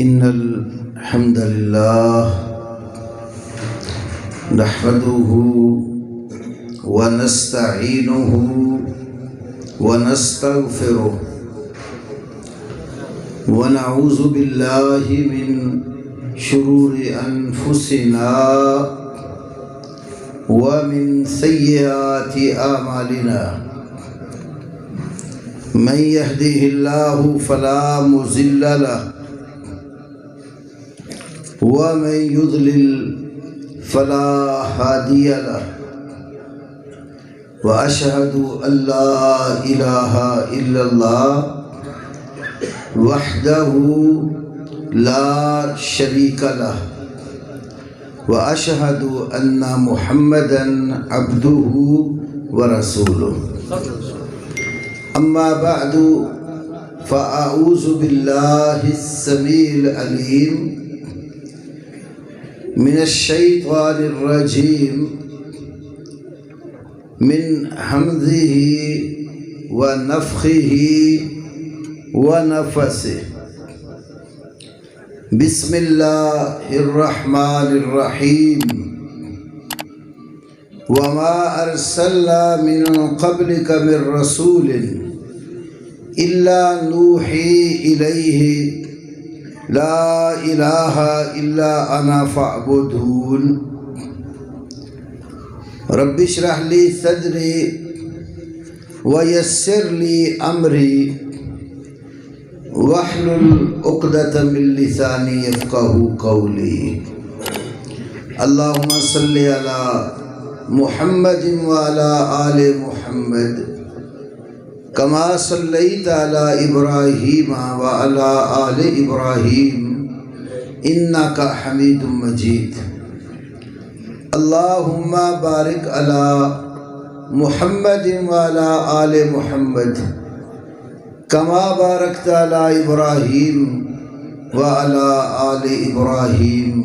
إن الحمد لله نحمده ونستعينه ونستغفره ونعوذ بالله من شرور أنفسنا ومن سيئات أعمالنا من يهده الله فلا مضل له ومن يضلل فلا هادي له وأشهد أن لا إله إلا الله وحده لا شريك له وأشهد أن محمدًا عبده ورسوله أما بعد فأعوذ بالله السميع العليم من الشيطان الرجيم من همزه ونفخه ونفسه بسم الله الرحمن الرحيم وما أرسلنا من قبلك من رسول إلا نوحي إليه لا إله إلا أنا فاعبدون رب اشرح لي صدري ويسر لي أمري واحلل عقدة من لساني يفقهوا قولي اللهم صل على محمد وعلى آل محمد كما صليت على إبراهيم وعلى آل إبراهيم إنك حميد مجيد اللهم بارك على محمد وعلى آل محمد كما باركت على إبراهيم وعلى آل إبراهيم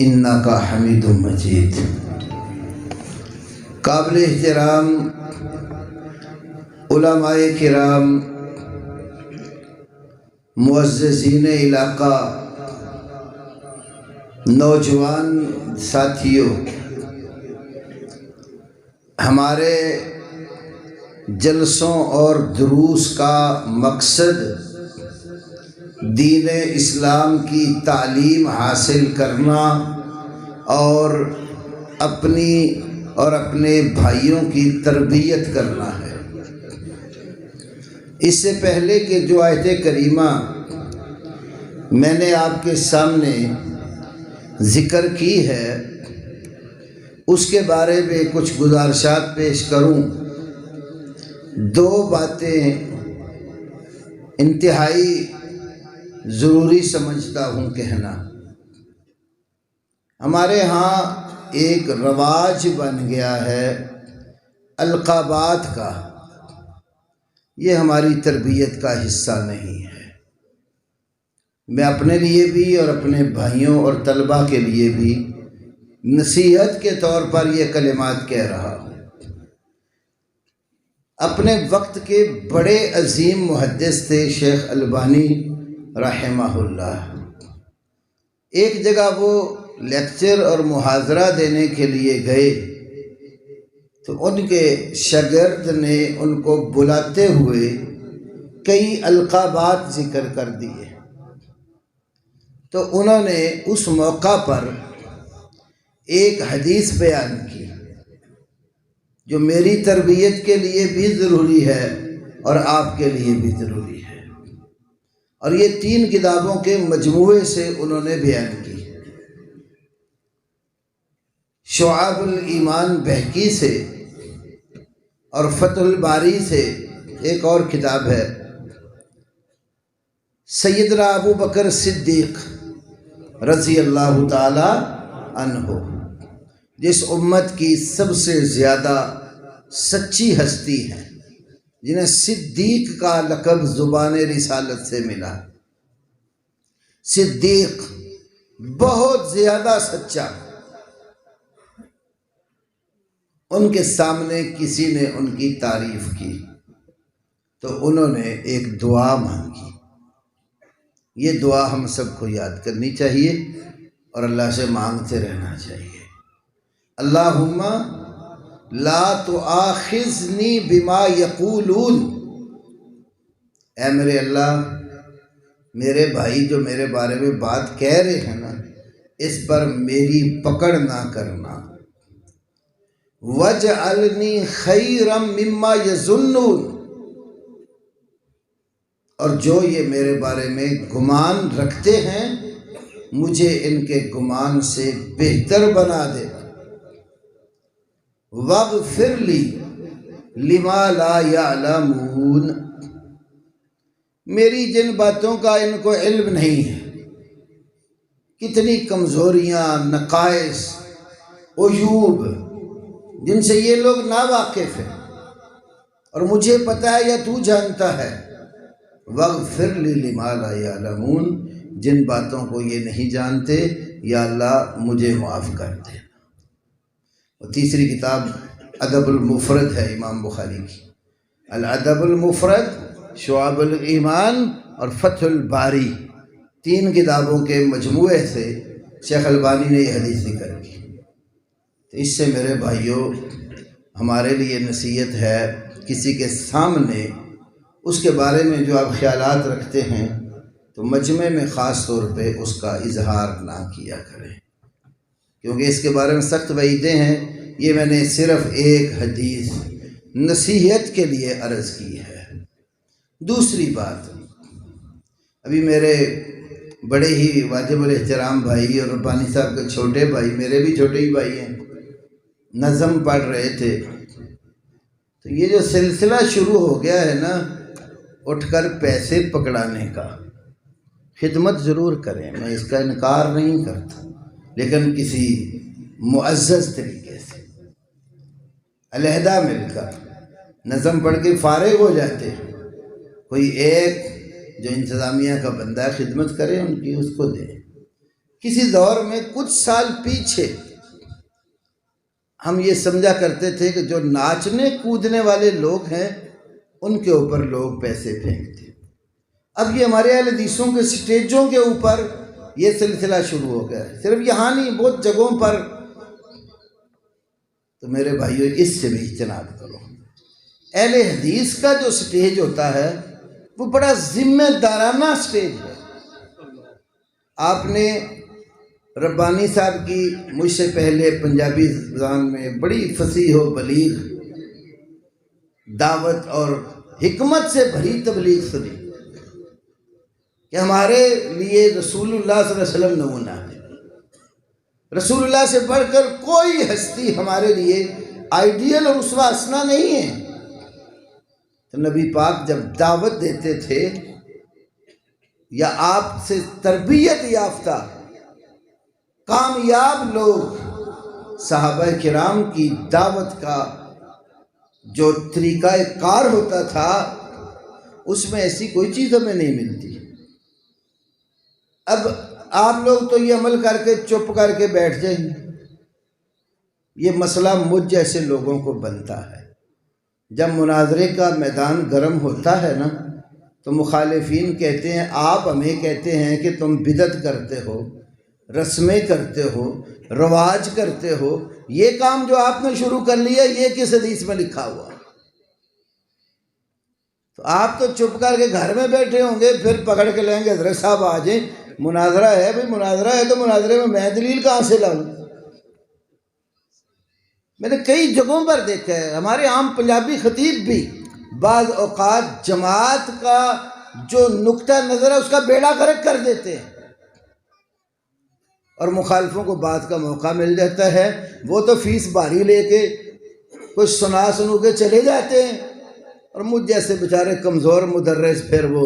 إنك حميد مجيد قابل احترام علماء کرام، معززین علاقہ، نوجوان ساتھیوں، ہمارے جلسوں اور دروس کا مقصد دین اسلام کی تعلیم حاصل کرنا اور اپنی اور اپنے بھائیوں کی تربیت کرنا ہے۔ اس سے پہلے کہ جو آیت کریمہ میں نے آپ کے سامنے ذکر کی ہے اس کے بارے میں کچھ گزارشات پیش کروں۔ دو باتیں انتہائی ضروری سمجھتا ہوں کہنا۔ ہمارے ہاں ایک رواج بن گیا ہے القابات کا، یہ ہماری تربیت کا حصہ نہیں ہے۔ میں اپنے لیے بھی اور اپنے بھائیوں اور طلباء کے لیے بھی نصیحت کے طور پر یہ کلمات کہہ رہا ہوں۔ اپنے وقت کے بڑے عظیم محدث تھے شیخ البانی رحمہ اللہ۔ ایک جگہ وہ لیکچر اور محاضرہ دینے کے لیے گئے تو ان کے شاگرد نے ان کو بلاتے ہوئے کئی القابات ذکر کر دیے، تو انہوں نے اس موقع پر ایک حدیث بیان کی جو میری تربیت کے لیے بھی ضروری ہے اور آپ کے لیے بھی ضروری ہے، اور یہ 3 کتابوں کے مجموعے سے انہوں نے بیان کی۔ شعب الایمان بہقی سے اور فتح الباری سے ایک اور کتاب ہے، سیدنا ابو بکر صدیق رضی اللہ تعالی عنہ، جس امت کی سب سے زیادہ سچی ہستی ہے، جنہیں صدیق کا لقب زبان رسالت سے ملا۔ صدیق بہت زیادہ سچا، ان کے سامنے کسی نے ان کی تعریف کی تو انہوں نے ایک دعا مانگی، یہ دعا ہم سب کو یاد کرنی چاہیے اور اللہ سے مانگتے رہنا چاہیے۔ اللہم لا تؤاخذنی بما یقولون، اے میرے اللہ، میرے بھائی جو میرے بارے میں بات کہہ رہے ہیں نا، اس پر میری پکڑ نہ کرنا۔ وَاجْعَلْنِي خَيْرًا مِّمَّا يَظُنُّونَ، اور جو یہ میرے بارے میں گمان رکھتے ہیں مجھے ان کے گمان سے بہتر بنا دے۔ وَاغْفِرْ لِي لِمَا لَا يَعْلَمُونَ، میری جن باتوں کا ان کو علم نہیں ہے، کتنی کمزوریاں، نقائص، عیوب جن سے یہ لوگ ناواقف ہیں، اور مجھے پتہ ہے یا تو جانتا ہے۔ وَاغْفِرْ لِي لِمَا لَا يَعْلَمُونَ، جن باتوں کو یہ نہیں جانتے یا اللہ مجھے معاف کر دے۔ اور تیسری کتاب ادب المفرد ہے امام بخاری کی، الادب المفرد، شعب الایمان اور فتح الباری، 3 کتابوں کے مجموعے سے شیخ البانی نے یہ حدیث ذکر کی۔ تو اس سے میرے بھائیوں ہمارے لیے نصیحت ہے، کسی کے سامنے اس کے بارے میں جو آپ خیالات رکھتے ہیں تو مجمع میں خاص طور پہ اس کا اظہار نہ کیا کریں، کیونکہ اس کے بارے میں سخت وعیدیں ہیں۔ یہ میں نے صرف ایک حدیث نصیحت کے لیے عرض کی ہے۔ دوسری بات، ابھی میرے بڑے ہی واجب الاحترام بھائی اور ربانی صاحب کے چھوٹے بھائی، میرے بھی چھوٹے ہی بھائی ہیں، نظم پڑھ رہے تھے۔ تو یہ جو سلسلہ شروع ہو گیا ہے نا اٹھ کر پیسے پکڑانے کا، خدمت ضرور کریں، میں اس کا انکار نہیں کرتا، لیکن کسی معزز طریقے سے علیحدہ مل کر نظم پڑھ کے فارغ ہو جاتے ہیں، کوئی ایک جو انتظامیہ کا بندہ ہے خدمت کرے، ان کی اس کو دے۔ کسی دور میں کچھ سال پیچھے ہم یہ سمجھا کرتے تھے کہ جو ناچنے کودنے والے لوگ ہیں ان کے اوپر لوگ پیسے پھینکتے، اب یہ ہمارے اہل حدیثوں کے سٹیجوں کے اوپر یہ سلسلہ شروع ہو گیا ہے، صرف یہاں نہیں بہت جگہوں پر۔ تو میرے بھائیوں اس سے بھی اجتناب کرو۔ اہل حدیث کا جو سٹیج ہوتا ہے وہ بڑا ذمہ دارانہ سٹیج ہے۔ آپ نے ربانی صاحب کی مجھ سے پہلے پنجابی زبان میں بڑی فصیح و بلیغ دعوت اور حکمت سے بھری تبلیغ سنی کہ ہمارے لیے رسول اللہ صلی اللہ علیہ وسلم نمونہ ہے، رسول اللہ سے بڑھ کر کوئی ہستی ہمارے لیے آئیڈیل اور اسوہ حسنہ نہیں ہے۔ تو نبی پاک جب دعوت دیتے تھے یا آپ سے تربیت یافتہ کامیاب لوگ، صحابہ کرام کی دعوت کا جو طریقہ کار ہوتا تھا اس میں ایسی کوئی چیز ہمیں نہیں ملتی۔ اب آپ لوگ تو یہ عمل کر کے چپ کر کے بیٹھ جائیں گے، یہ مسئلہ مجھ جیسے لوگوں کو بنتا ہے۔ جب مناظرے کا میدان گرم ہوتا ہے نا تو مخالفین کہتے ہیں، آپ ہمیں کہتے ہیں کہ تم بدعت کرتے ہو، رسمیں کرتے ہو، رواج کرتے ہو، یہ کام جو آپ نے شروع کر لیا یہ کس حدیث میں لکھا ہوا؟ تو آپ تو چپ کر کے گھر میں بیٹھے ہوں گے، پھر پکڑ کے لیں گے حضرت صاحب آ جائیں، مناظرہ ہے۔ بھئی مناظرہ ہے تو مناظرے میں دلیل کہاں سے لاؤں؟ میں نے کئی جگہوں پر دیکھا ہے، ہمارے عام پنجابی خطیب بھی بعض اوقات جماعت کا جو نقطہ نظر ہے اس کا بیڑا غرق کر دیتے ہیں، اور مخالفوں کو بات کا موقع مل جاتا ہے، وہ تو فیس بھاری لے کے کچھ سنو کے چلے جاتے ہیں، اور مجھ جیسے بیچارے کمزور مدرس پھر وہ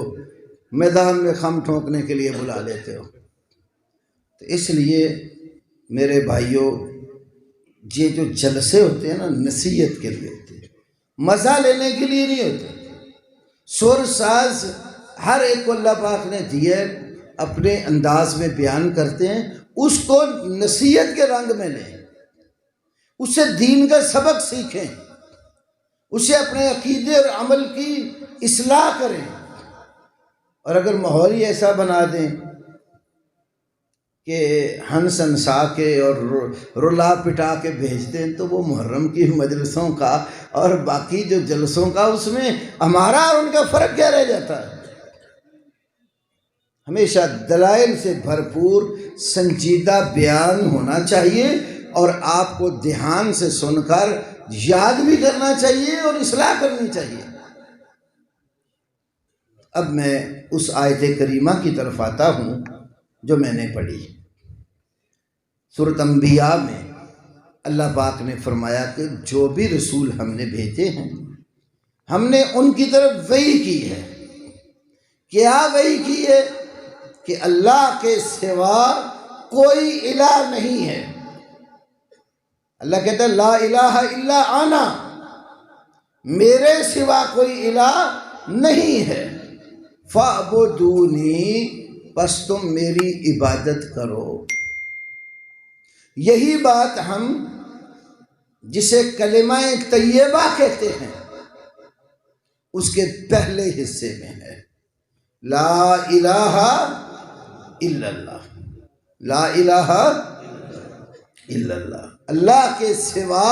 میدان میں خم ٹھونکنے کے لیے بلا لیتے ہو۔ تو اس لیے میرے بھائیوں یہ جو جلسے ہوتے ہیں نا نصیحت کے لیے ہوتے ہیں، مزہ لینے کے لیے نہیں ہوتے۔ سر ساز ہر ایک کو اللہ پاک نے دیے، اپنے انداز میں بیان کرتے ہیں، اس کو نصیحت کے رنگ میں لیں، اس سے دین کا سبق سیکھیں، اسے اپنے عقیدے اور عمل کی اصلاح کریں، اور اگر ماحول ہی ایسا بنا دیں کہ ہنس ہنسا کے اور رلا پٹا کے بھیجتے ہیں، تو وہ محرم کی مجلسوں کا اور باقی جو جلسوں کا، اس میں ہمارا اور ان کا فرق کیا رہ جاتا ہے؟ ہمیشہ دلائل سے بھرپور سنجیدہ بیان ہونا چاہیے، اور آپ کو دھیان سے سن کر یاد بھی کرنا چاہیے اور اصلاح کرنی چاہیے۔ اب میں اس آیت کریمہ کی طرف آتا ہوں جو میں نے پڑھی۔ سورۃ انبیاء میں اللہ پاک نے فرمایا کہ جو بھی رسول ہم نے بھیجے ہیں، ہم نے ان کی طرف وحی کی ہے۔ کیا وحی کی ہے؟ کہ اللہ کے سوا کوئی الہ نہیں ہے۔ اللہ کہتا ہے لا الہ الا انا، میرے سوا کوئی الہ نہیں ہے۔ فاعبدونی، پس تم میری عبادت کرو۔ یہی بات ہم جسے کلمہ طیبہ کہتے ہیں اس کے پہلے حصے میں ہے، لا الہ الا اللہ، لا الہ الا اللہ، اللہ کے سوا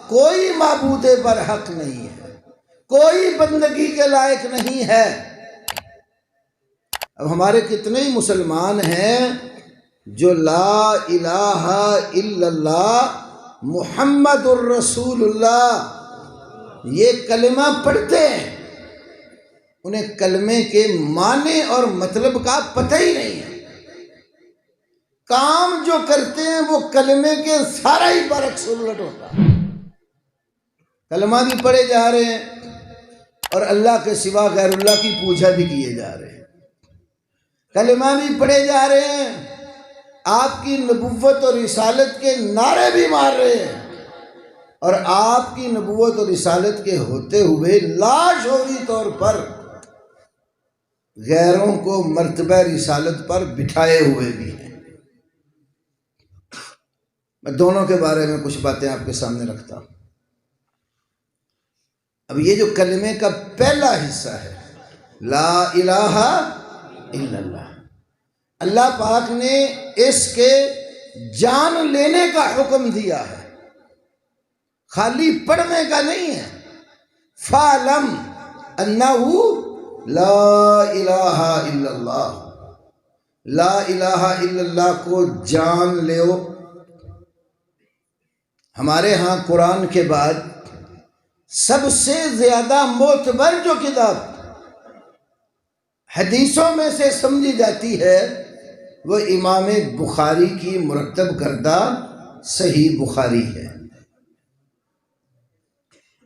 کوئی معبود برحق نہیں ہے، کوئی بندگی کے لائق نہیں ہے۔ اب ہمارے کتنے ہی مسلمان ہیں جو لا الہ الا اللہ محمد الرسول اللہ یہ کلمہ پڑھتے ہیں، انہیں کلمے کے معنی اور مطلب کا پتہ ہی نہیں ہے۔ کام جو کرتے ہیں وہ کلمے کے سارا ہی برعکس الٹ ہوتا ہے۔ کلمہ بھی پڑھے جا رہے ہیں اور اللہ کے سوا غیر اللہ کی پوجا بھی کیے جا رہے ہیں۔ کلمہ بھی پڑھے جا رہے ہیں، آپ کی نبوت اور رسالت کے نعرے بھی مار رہے ہیں، اور آپ کی نبوت اور رسالت کے ہوتے ہوئے لاشعوری طور پر غیروں کو مرتبہ رسالت پر بٹھائے ہوئے بھی ہیں۔ میں دونوں کے بارے میں کچھ باتیں آپ کے سامنے رکھتا ہوں۔ اب یہ جو کلمے کا پہلا حصہ ہے لا الہ الا اللہ، اللہ پاک نے اس کے جان لینے کا حکم دیا ہے، خالی پڑھنے کا نہیں ہے۔ فَاعْلَمْ أَنَّهُ لا الہ الا اللہ، لا الہ الا اللہ کو جان لیو۔ ہمارے ہاں قرآن کے بعد سب سے زیادہ معتبر جو کتاب حدیثوں میں سے سمجھی جاتی ہے وہ امام بخاری کی مرتب کردہ صحیح بخاری ہے۔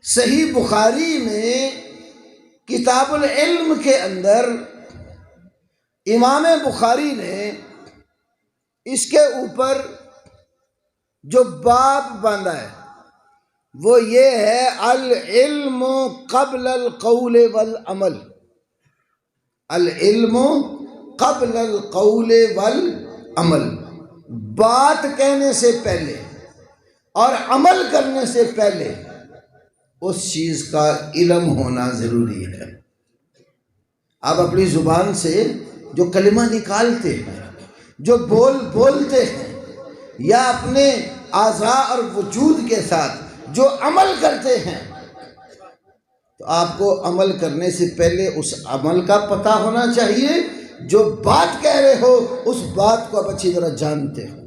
صحیح بخاری میں کتاب العلم کے اندر امام بخاری نے اس کے اوپر جو باب باندھا ہے وہ یہ ہے العلم قبل القول والعمل، العلم قبل القول والعمل، بات کہنے سے پہلے اور عمل کرنے سے پہلے اس چیز کا علم ہونا ضروری ہے۔ آپ اپنی زبان سے جو کلمہ نکالتے ہیں، جو بولتے ہیں، یا اپنے اعضاء اور وجود کے ساتھ جو عمل کرتے ہیں، تو آپ کو عمل کرنے سے پہلے اس عمل کا پتہ ہونا چاہیے۔ جو بات کہہ رہے ہو اس بات کو آپ اچھی طرح جانتے ہو،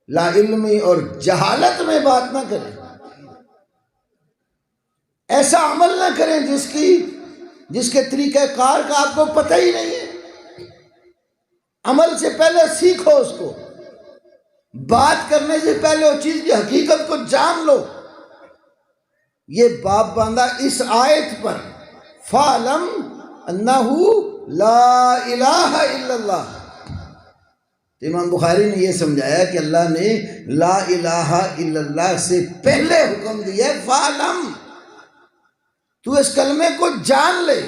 لا علمی اور جہالت میں بات نہ کریں، ایسا عمل نہ کریں جس کے طریقہ کار کا آپ کو پتہ ہی نہیں ہے۔ عمل سے پہلے سیکھو اس کو، بات کرنے سے پہلے اس چیز کی حقیقت کو جان لو۔ یہ باب باندھا اس آیت پر، فَاعْلَمْ أَنَّهُ لا الہ الا اللہ۔ امام بخاری نے یہ سمجھایا کہ اللہ نے لا الہ الا اللہ سے پہلے حکم دیا ہے فَاعْلَمْ، تو اس کلمے کو جان لے۔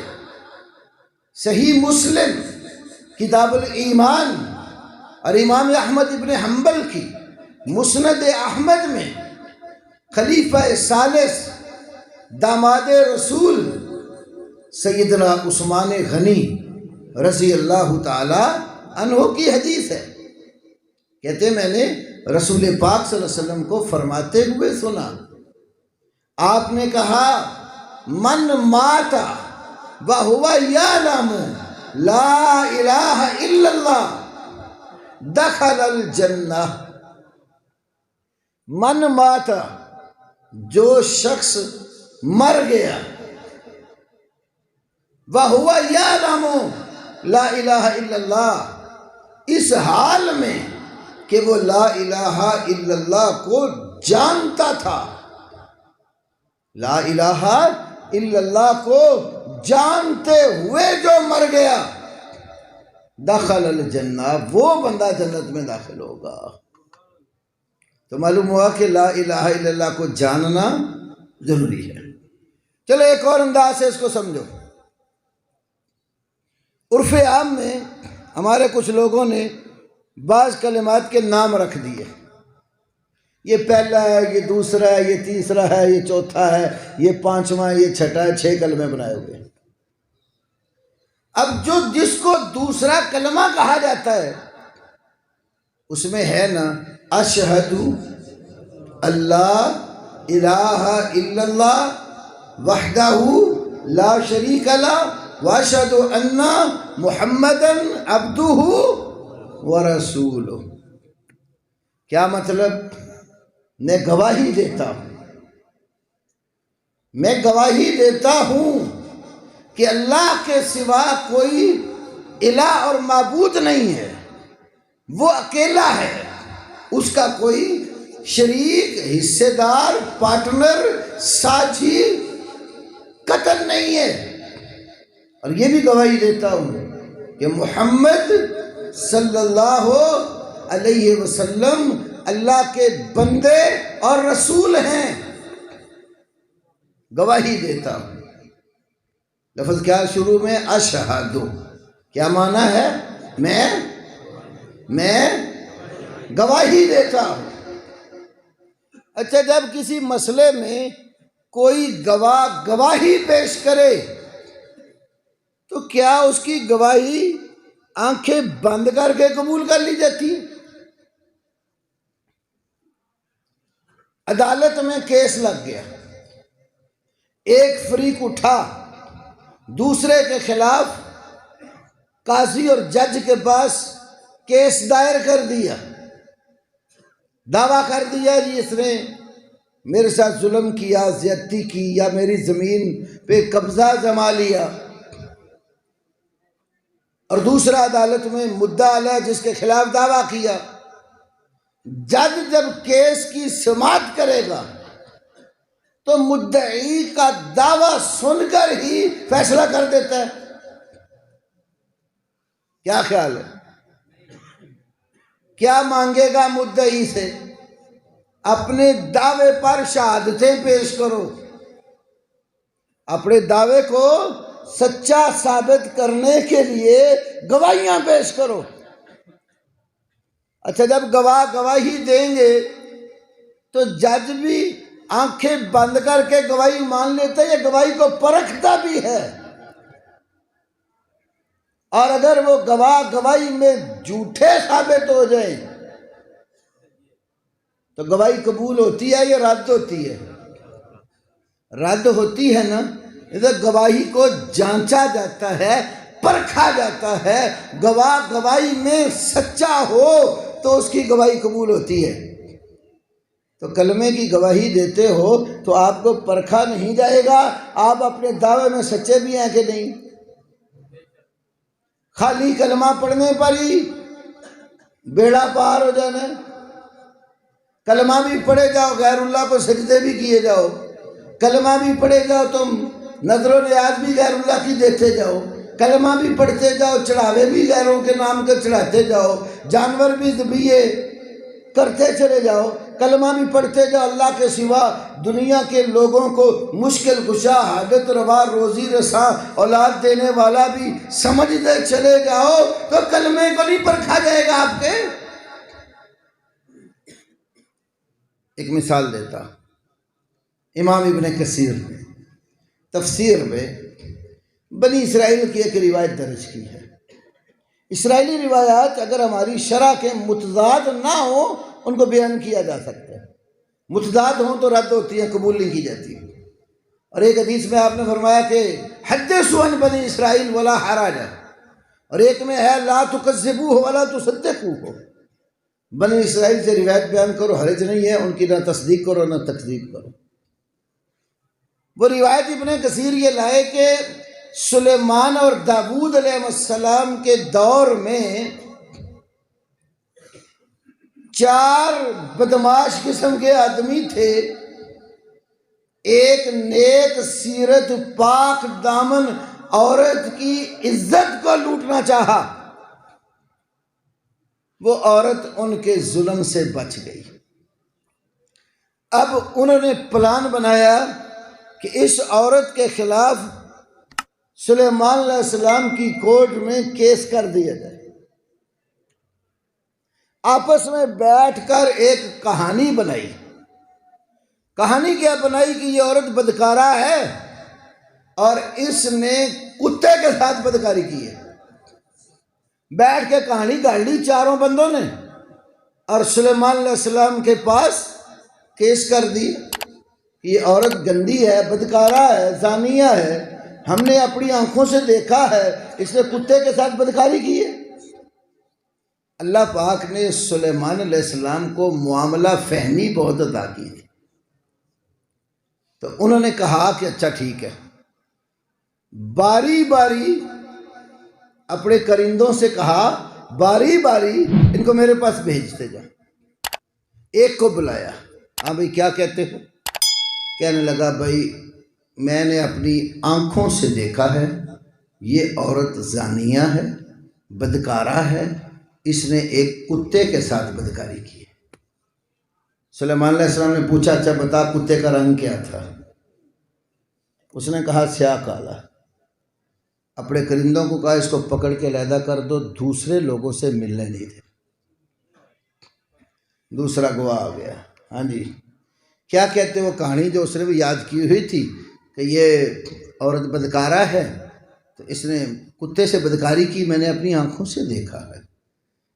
صحیح مسلم کتاب الایمان اور امام احمد ابن حنبل کی مسند احمد میں خلیفہ ثالث داماد رسول سیدنا عثمان غنی رضی اللہ تعالی عنہ کی حدیث ہے، کہتے میں نے رسول پاک صلی اللہ علیہ وسلم کو فرماتے ہوئے سنا، آپ نے کہا من مات وہو یعلم لا الہ الا اللہ دخل الجنہ۔ من مات، جو شخص مر گیا، وہو یعلم لا الہ الا اللہ، اس حال میں کہ وہ لا الہ الا اللہ کو جانتا تھا، لا الہ الا اللہ کو جانتے ہوئے جو مر گیا، دخل الجنہ، وہ بندہ جنت میں داخل ہوگا۔ تو معلوم ہوا کہ لا الہ الا اللہ کو جاننا ضروری ہے۔ چلو ایک اور انداز سے اس کو سمجھو۔ عرف عام میں ہمارے کچھ لوگوں نے بعض کلمات کے نام رکھ دیے، یہ پہلا ہے، یہ دوسرا ہے، یہ تیسرا ہے، یہ چوتھا ہے، یہ پانچواں، یہ چھٹا ہے، 6 کلمے بنائے ہوئے ہیں۔ اب جو جس کو دوسرا کلمہ کہا جاتا ہے اس میں ہے نا اشہد اللہ الہ الا اللہ وحدہ لا شریک لہ واشہد ان محمدً عبدہ ورسولہ۔ کیا مطلب؟ میں گواہی دیتا ہوں، میں گواہی دیتا ہوں کہ اللہ کے سوا کوئی الہ اور معبود نہیں ہے، وہ اکیلا ہے، اس کا کوئی شریک، حصے دار، پارٹنر، ساتھی قطعاً نہیں ہے۔ اور یہ بھی گواہی دیتا ہوں کہ محمد صلی اللہ علیہ وسلم اللہ کے بندے اور رسول ہیں، گواہی دیتا ہوں۔ لفظ کیا شروع میں؟ اشہد، کیا معنی ہے؟ میں گواہی دیتا ہوں۔ اچھا، جب کسی مسئلے میں کوئی گواہ گواہی پیش کرے تو کیا اس کی گواہی آنکھیں بند کر کے قبول کر لی جاتی ہے؟ عدالت میں کیس لگ گیا، ایک فریق اٹھا دوسرے کے خلاف قاضی اور جج کے پاس کیس دائر کر دیا، دعویٰ کر دیا جی اس نے میرے ساتھ ظلم کیا، زیادتی کی، یا میری زمین پہ قبضہ جما لیا، اور دوسرا عدالت میں مدعا علیہ جس کے خلاف دعویٰ کیا۔ جج جب کیس کی سماعت کرے گا تو مدعی کا دعویٰ سن کر ہی فیصلہ کر دیتا ہے۔ کیا خیال ہے؟ کیا مانگے گا مدعی سے؟ اپنے دعوے پر شہادتیں پیش کرو، اپنے دعوے کو سچا ثابت کرنے کے لیے گواہیاں پیش کرو۔ اچھا، جب گواہ گواہی دیں گے تو جج بھی آنکھیں بند کر کے گواہی مان لیتا ہے یا گواہی کو پرکھتا بھی ہے؟ اور اگر وہ گواہی میں جھوٹے ثابت ہو جائیں تو گواہی قبول ہوتی ہے یا رد ہوتی ہے؟ رد ہوتی ہے نا۔ ادھر گواہی کو جانچا جاتا ہے، پرکھا جاتا ہے، گواہی میں سچا ہو تو اس کی گواہی قبول ہوتی ہے۔ تو کلمے کی گواہی دیتے ہو تو آپ کو پرکھا نہیں جائے گا آپ اپنے دعوے میں سچے بھی ہیں کہ نہیں۔ خالی کلمہ پڑھنے پر ہی بیڑا پار ہو جانا ہے؟ کلمہ بھی پڑھے جاؤ، غیر اللہ کو سجدے بھی کیے جاؤ، کلمہ بھی پڑھے جاؤ، تم نظر و نیاز بھی غیر اللہ کی دیتے جاؤ، کلمہ بھی پڑھتے جاؤ، چڑھاوے بھی غیروں کے نام کے چڑھاتے جاؤ، جانور بھی ذبیحے کرتے چلے جاؤ، کلمہ بھی پڑھتے جاؤ، اللہ کے سوا دنیا کے لوگوں کو مشکل کشا، حاجت روا، روزی رساں، اولاد دینے والا بھی سمجھتے چلے جاؤ تو کلمے کو نہیں پرکھا جائے گا آپ کے۔ ایک مثال دیتا، امام ابن کثیر نے تفسیر میں بنی اسرائیل کی ایک روایت درج کی ہے۔ اسرائیلی روایات اگر ہماری شرع کے متضاد نہ ہوں ان کو بیان کیا جا سکتا ہے، متضاد ہوں تو رد ہوتی ہیں، قبول نہیں کی جاتی۔ اور ایک حدیث میں آپ نے فرمایا کہ حدثوا عن بنی اسرائیل ولا حرج، اور ایک میں ہے لا تکذبوہ ولا تصدقوہ، بنی اسرائیل سے روایت بیان کرو، حرج نہیں ہے، ان کی نہ تصدیق کرو نہ تکذیب کرو۔ وہ روایت ابن کثیر یہ لائے کہ سلیمان اور داؤد علیہ السلام کے دور میں 4 بدماش قسم کے آدمی تھے۔ ایک نیک سیرت پاک دامن عورت کی عزت کو لوٹنا چاہا، وہ عورت ان کے ظلم سے بچ گئی۔ اب انہوں نے پلان بنایا کہ اس عورت کے خلاف سلیمان علیہ السلام کی کورٹ میں کیس کر دیا جائے۔ آپس میں بیٹھ کر ایک کہانی بنائی۔ کہانی کیا بنائی کہ یہ عورت بدکارہ ہے اور اس نے کتے کے ساتھ بدکاری کی ہے۔ بیٹھ کے کہانی گاڑ لی 4 بندوں نے اور سلیمان علیہ السلام کے پاس کیس کر دی کہ یہ عورت گندی ہے، بدکارہ ہے، زانیہ ہے، ہم نے اپنی آنکھوں سے دیکھا ہے، اس نے کتے کے ساتھ بدکاری کی ہے۔ اللہ پاک نے سلیمان علیہ السلام کو معاملہ فہمی بہت عطا کی تھی، تو انہوں نے کہا کہ اچھا ٹھیک ہے، باری باری اپنے کرندوں سے کہا باری باری ان کو میرے پاس بھیجتے جا۔ ایک کو بلایا، ہاں بھائی کیا کہتے ہو؟ کہنے لگا بھائی میں نے اپنی آنکھوں سے دیکھا ہے، یہ عورت زانیہ ہے، بدکارہ ہے، اس نے ایک کتے کے ساتھ بدکاری کی ہے۔ سلیمان علیہ السلام نے پوچھا اچھا بتا کتے کا رنگ کیا تھا؟ اس نے کہا سیاہ کالا۔ اپنے کرندوں کو کہا اس کو پکڑ کے علیحدہ کر دو، دوسرے لوگوں سے ملنے نہیں دے۔ دوسرا گواہ آ گیا، ہاں جی کیا کہتے وہ کہانی جو اس نے بھی یاد کی ہوئی تھی کہ یہ عورت بدکارہ ہے تو اس نے کتے سے بدکاری کی، میں نے اپنی آنکھوں سے دیکھا ہے۔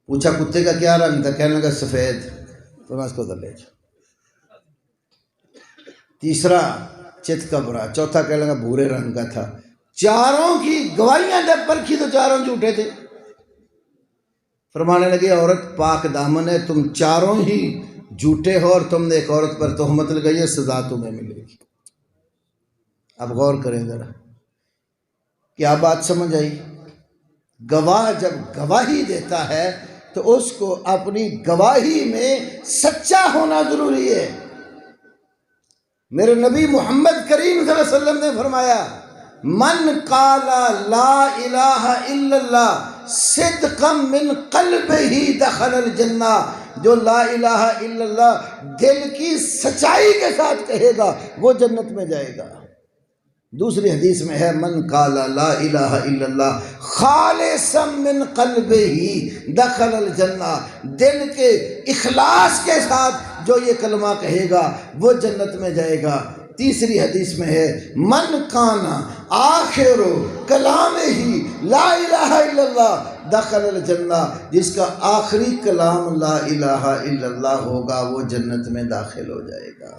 پوچھا کتے کا کیا رنگ تھا؟ کہنے لگا سفید، تو میں اس کو ادھر لے جاؤ۔ تیسرا چت کا برا، چوتھا کہنے لگا بھورے رنگ کا تھا۔ 4 کی گواہیاں جب پرکھی تو 4 جھوٹے تھے۔ فرمانے لگے عورت پاک دامن ہے، تم 4 ہی جھوٹے ہو اور تم نے ایک عورت پر تہمت لگائی ہے، سزا تمہیں ملے گی۔ اب غور کریں ذرا، کیا بات سمجھ آئی؟ گواہ جب گواہی دیتا ہے تو اس کو اپنی گواہی میں سچا ہونا ضروری ہے۔ میرے نبی محمد کریم صلی اللہ علیہ وسلم نے فرمایا من قال لا الہ الا اللہ صدقا من قلبہ دخل الجنہ، جو لا الہ الا اللہ دل کی سچائی کے ساتھ کہے گا وہ جنت میں جائے گا۔ دوسری حدیث میں ہے من قال لا الہ الا اللہ خالصا من قلبہ دخل الجنہ، دل کے اخلاص کے ساتھ جو یہ کلمہ کہے گا وہ جنت میں جائے گا۔ تیسری حدیث میں ہے من کانا آخر کلام ہی لا الہ الا اللہ دخل الجنہ، جس کا آخری کلام لا الہ الا اللہ ہوگا وہ جنت میں داخل ہو جائے گا۔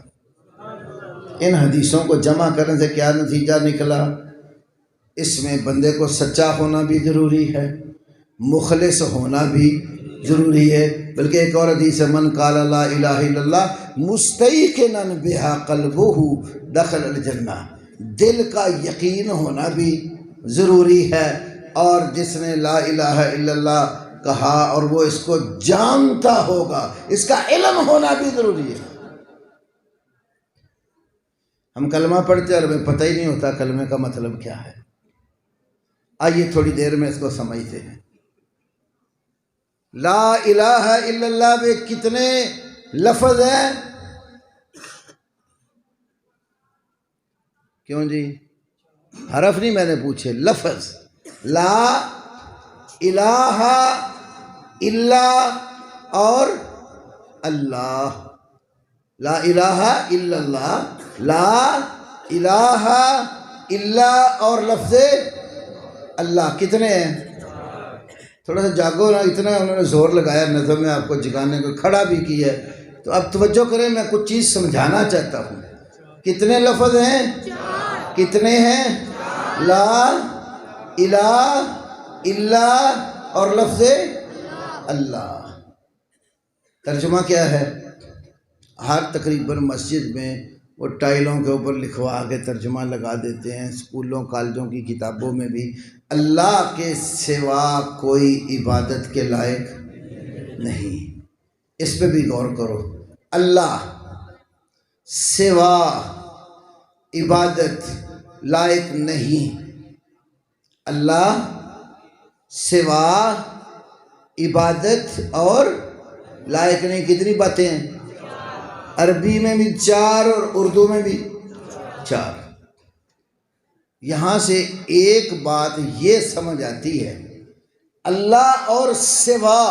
ان حدیثوں کو جمع کرنے سے کیا نتیجہ نکلا؟ اس میں بندے کو سچا ہونا بھی ضروری ہے، مخلص ہونا بھی ضروری ہے۔ بلکہ ایک اور حدیث ہے من قال لا الہ الا اللہ مستیقنا بہا قلبہ دخل الجنہ، دل کا یقین ہونا بھی ضروری ہے، اور جس نے لا الہ الا اللہ کہا اور وہ اس کو جانتا ہوگا، اس کا علم ہونا بھی ضروری ہے۔ ہم کلمہ پڑھتے ہیں اور ہمیں پتہ ہی نہیں ہوتا کلمے کا مطلب کیا ہے۔ آئیے تھوڑی دیر میں اس کو سمجھتے ہیں۔ لا الہ الا اللہ میں کتنے لفظ ہیں؟ کیوں جی؟ حرف نہیں میں نے پوچھے، لفظ۔ لا الہ الا اور اللہ، لا الہ الا اللہ، لا الہ الا اور لفظ اللہ، کتنے ہیں؟ تھوڑا سا جاگو نا، اتنا انہوں نے زور لگایا نظم میں آپ کو جگانے کو، کھڑا بھی کیا ہے۔ تو اب توجہ کریں، میں کچھ چیز سمجھانا چاہتا ہوں۔ کتنے لفظ ہیں؟ کتنے ہیں؟ لا الہ الا اور لفظ اللہ۔ ترجمہ کیا ہے؟ ہر تقریباً مسجد میں وہ ٹائلوں کے اوپر لکھوا کے ترجمہ لگا دیتے ہیں، اسکولوں کالجوں کی کتابوں میں بھی، اللہ کے سوا کوئی عبادت کے لائق نہیں۔ اس پہ بھی غور کرو، اللہ سوا عبادت لائق نہیں، اللہ سوا عبادت اور لائق نہیں۔ کتنی باتیں ہیں؟ عربی میں بھی 4 اور اردو میں بھی 4۔ یہاں سے ایک بات یہ سمجھ آتی ہے، اللہ اور سوا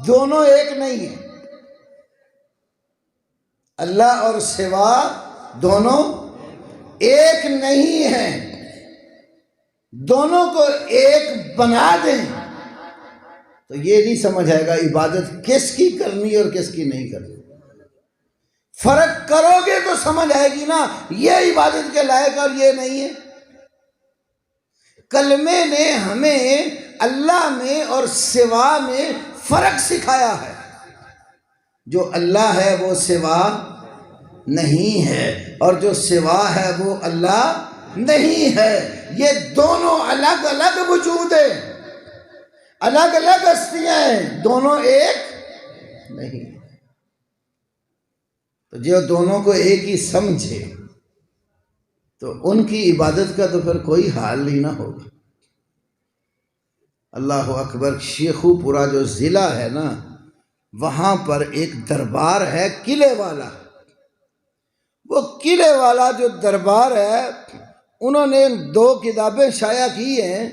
دونوں ایک نہیں ہیں۔ اللہ اور سوا دونوں ایک نہیں ہیں۔ دونوں کو ایک بنا دیں تو یہ نہیں سمجھ آئے گا عبادت کس کی کرنی اور کس کی نہیں کرنی۔ فرق کرو گے تو سمجھ آئے گی نا، یہ عبادت کے لائق اور یہ نہیں ہے۔ کلمے نے ہمیں اللہ میں اور سوا میں فرق سکھایا ہے۔ جو اللہ ہے وہ سوا نہیں ہے، اور جو سوا ہے وہ اللہ نہیں ہے۔ یہ دونوں الگ الگ وجود ہیں، الگ الگ ہستیاں ہیں، دونوں ایک نہیں۔ تو جو دونوں کو ایک ہی سمجھے تو ان کی عبادت کا تو پھر کوئی حال ہی نہ ہوگا۔ اللہ اکبر۔ شیخو پورا جو ضلع ہے نا، وہاں پر ایک دربار ہے قلعے والا۔ وہ قلعے والا جو دربار ہے، انہوں نے 2 کتابیں شائع کی ہیں۔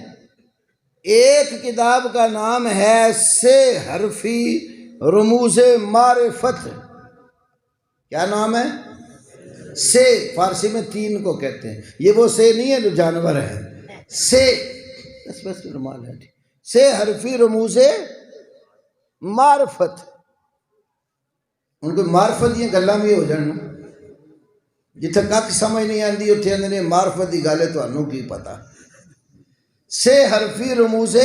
ایک کتاب کا نام ہے سے حرفی رموز معرفت۔ کیا نام ہے؟ سے، فارسی میں 3 کو کہتے ہیں، یہ وہ سے نہیں ہے جو جانور ہے، سے بس رومال ہے، سے حرفی رموز معرفت۔ ان کو معرفت یہ گلاں بھی ہو جانا، جتھے کک سمجھ نہیں آندی اتھے اندر نے معرفت دی گل ہے، تانوں کی پتہ۔ سے حرفی رموز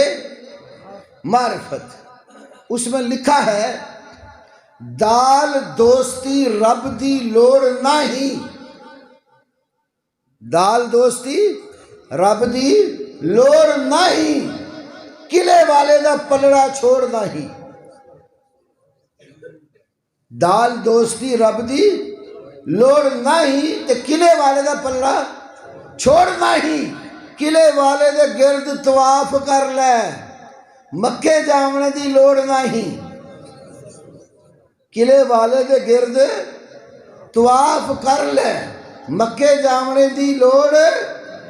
معرفت، اس میں لکھا ہے دال دوستی رب دی لوڑ نہیں، دال دوستی رب دی لوڑ نہیں، قلعے والے دا پلڑا چھوڑ نہیں۔ دال دوستی رب دی لوڑ نہیں تے قلعے والے دا پلڑا چھوڑ نہیں۔ قلعے والے دے گرد طواف کر لے، مکے جاونے دی لوڑ نہیں۔ قلعے والے دے گرد طواف کر لے، مکے جاونے دی لوڑ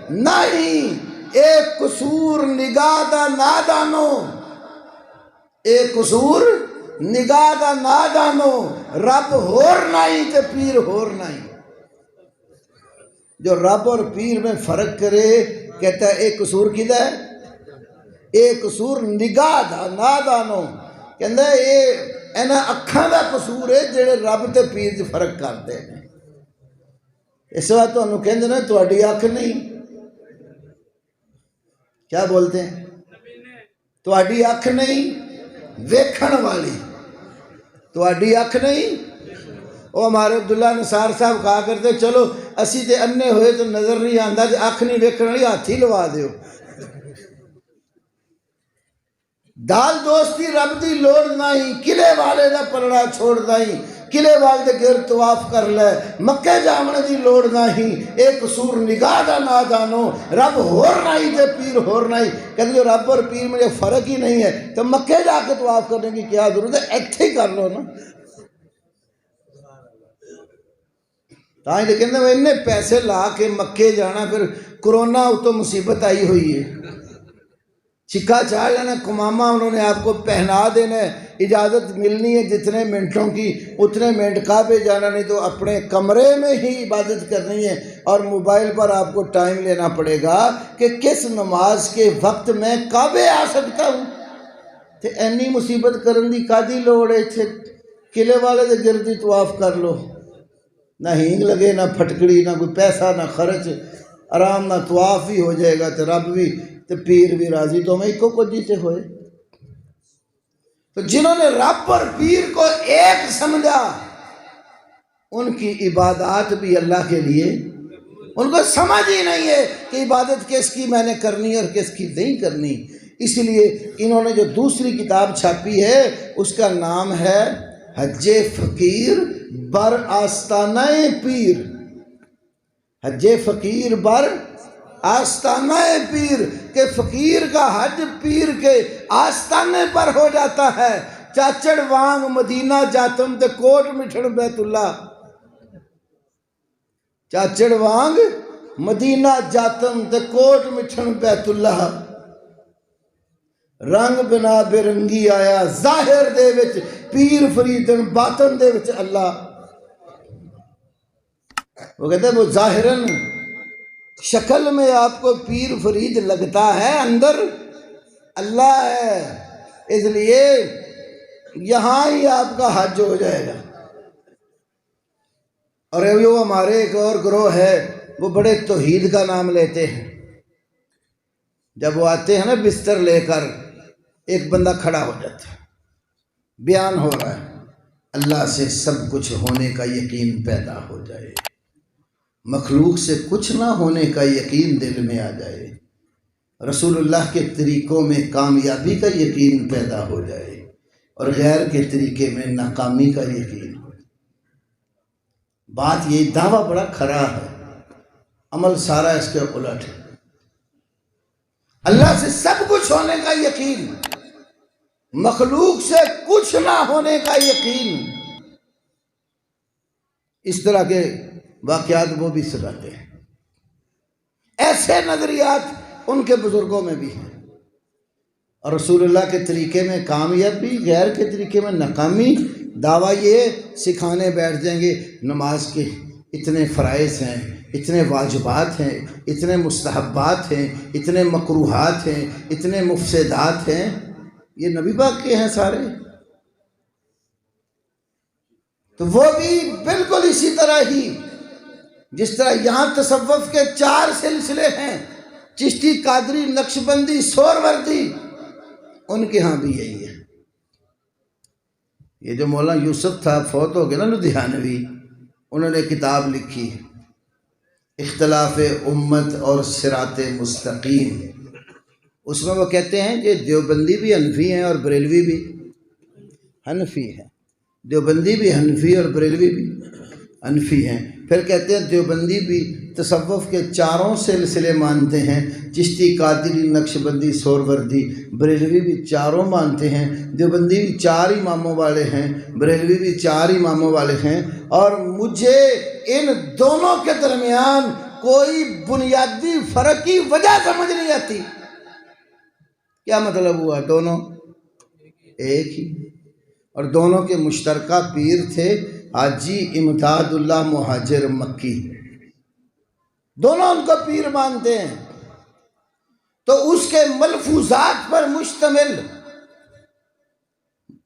نہیں۔ ایک قصور نگاہ دا نادانو، ایک قصور نگاہ دا نادانو، رب ہور نہیں تے پیر ہور نہیں۔ جو رب اور پیر میں فرق کرے کہتا ہے ایک قصور کدھا ہے؟ ایک قصور نگاہ دا نادانو، کہتا ہے یہ اینا اکھاں دا قصور ہے جڑے رب تے پیر دی فرق کرتے ہیں۔ اس وقت تو انہوں کہندے نا تہاڈی اکھ نہیں، کیا بولتے ہیں؟ تہاڈی اکھ نہیں ویکھن والی، تہاڈی اکھ نہیں۔ وہ ہمارے عبداللہ نثار صاحب کہا کرتے چلو اسی تے انے ہوئے تو نظر نہیں آندا تے اکھ نہیں ویکھن والی، ہاتھ ہی لوا دیو۔ دال دوستی رب دی لوڑ نہیں، قلعے والے دا پلڑا چھوڑ نہیں، قلعے والے دے گرد طواف کر لے، مکے جاونے دی لوڑ نہیں۔ ایک قصور نگاہ دا نادانو، رب ہور نہیں تے پیر ہور نہیں۔ کہتے جو رب اور پیر میں فرق ہی نہیں ہے تو مکے جا کے طواف کرنے کی کیا ضرورت ہے، ایتھے ہی کر لو نا۔ تاں یہ کہتے ہیں انہیں پیسے لا کے مکے جانا، پھر کرونا تو مصیبت آئی ہوئی ہے، چھکا چاہ لینا، کمامہ انہوں نے آپ کو پہنا دینا ہے، اجازت ملنی ہے جتنے منٹوں کی اتنے منٹ کعبے جانا، نہیں تو اپنے کمرے میں ہی عبادت کرنی ہے، اور موبائل پر آپ کو ٹائم لینا پڑے گا کہ کس نماز کے وقت میں کعبے آ سکتا ہوں۔ تے اینی مصیبت کرن دی کادی لوڑ ہے؟ اتھے قلعے والے دے گردی طواف کر لو، نہ ہینگ لگے، نہ پھٹکڑی، نہ کوئی پیسہ، نہ خرچ، آرام نہ طواف بھی ہو جائے گا تے رب بھی تے پیر بھی راضی، تو میں ایک کو جیتے ہوئے۔ تو جنہوں نے رب اور پیر کو ایک سمجھا ان کی عبادات بھی اللہ کے لیے، ان کو سمجھ ہی نہیں ہے کہ عبادت کس کی میں نے کرنی اور کس کی نہیں کرنی۔ اس لیے انہوں نے جو دوسری کتاب چھاپی ہے اس کا نام ہے حج فقیر بر آستانہ پیر۔ حج فقیر بر آستانہ پیر، کہ فقیر کا حج پیر کے آستانے پر ہو جاتا ہے۔ چاچڑ وانگ مدینہ جاتم تے کوٹ مٹھن بیت اللہ، چاچڑ وانگ مدینہ جاتم تے کوٹ مٹھن بیت اللہ، رنگ بنا برنگی آیا ظاہر دے وچ پیر فریدن باطن دے وچ اللہ۔ وہ کہتے ہیں وہ ظاہراً شکل میں آپ کو پیر فرید لگتا ہے، اندر اللہ ہے، اس لیے یہاں ہی آپ کا حج ہو جائے گا۔ اور جو ہمارے ایک اور گروہ ہے وہ بڑے توحید کا نام لیتے ہیں، جب وہ آتے ہیں نا بستر لے کر، ایک بندہ کھڑا ہو جاتا ہے، بیان ہو رہا ہے اللہ سے سب کچھ ہونے کا یقین پیدا ہو جائے، مخلوق سے کچھ نہ ہونے کا یقین دل میں آ جائے، رسول اللہ کے طریقوں میں کامیابی کا یقین پیدا ہو جائے اور غیر کے طریقے میں ناکامی کا یقین ہو جائے۔ بات یہ دعویٰ بڑا کھرا ہے، عمل سارا اس کے الٹ ہے۔ اللہ سے سب کچھ ہونے کا یقین، مخلوق سے کچھ نہ ہونے کا یقین، اس طرح کے واقعات وہ بھی سکھاتے ہیں۔ ایسے نظریات ان کے بزرگوں میں بھی ہیں، اور رسول اللہ کے طریقے میں کامیابی، غیر کے طریقے میں ناکامی، دعویٰ یہ سکھانے بیٹھ جائیں گے نماز کے اتنے فرائض ہیں، اتنے واجبات ہیں، اتنے مستحبات ہیں، اتنے مکروہات ہیں، اتنے مفسدات ہیں، یہ نبی پاک کے ہیں سارے۔ تو وہ بھی بالکل اسی طرح ہی، جس طرح یہاں تصوف کے 4 سلسلے ہیں، چشتی، قادری، نقشبندی، سہروردی، ان کے ہاں بھی یہی ہے۔ یہ جو مولانا یوسف تھا فوت ہو گیا نا لدھیانوی، انہوں نے کتاب لکھی اختلاف امت اور صراط مستقیم، اس میں وہ کہتے ہیں کہ دیوبندی بھی حنفی ہیں اور بریلوی بھی حنفی ہیں، دیوبندی بھی حنفی اور بریلوی بھی حنفی ہیں۔ پھر کہتے ہیں دیوبندی بھی تصوف کے 4 سلسلے مانتے ہیں، چشتی، قادری، نقشبندی، سہروردی، بریلوی بھی 4 مانتے ہیں، دیوبندی بھی 4 اماموں والے ہیں، بریلوی بھی 4 اماموں والے ہیں، اور مجھے ان دونوں کے درمیان کوئی بنیادی فرق کی وجہ سمجھ نہیں آتی۔ کیا مطلب ہوا؟ دونوں ایک ہی، اور دونوں کے مشترکہ پیر تھے حاجی امداد اللہ مہاجر مکی، دونوں ان کو پیر مانتے ہیں۔ تو اس کے ملفوظات پر مشتمل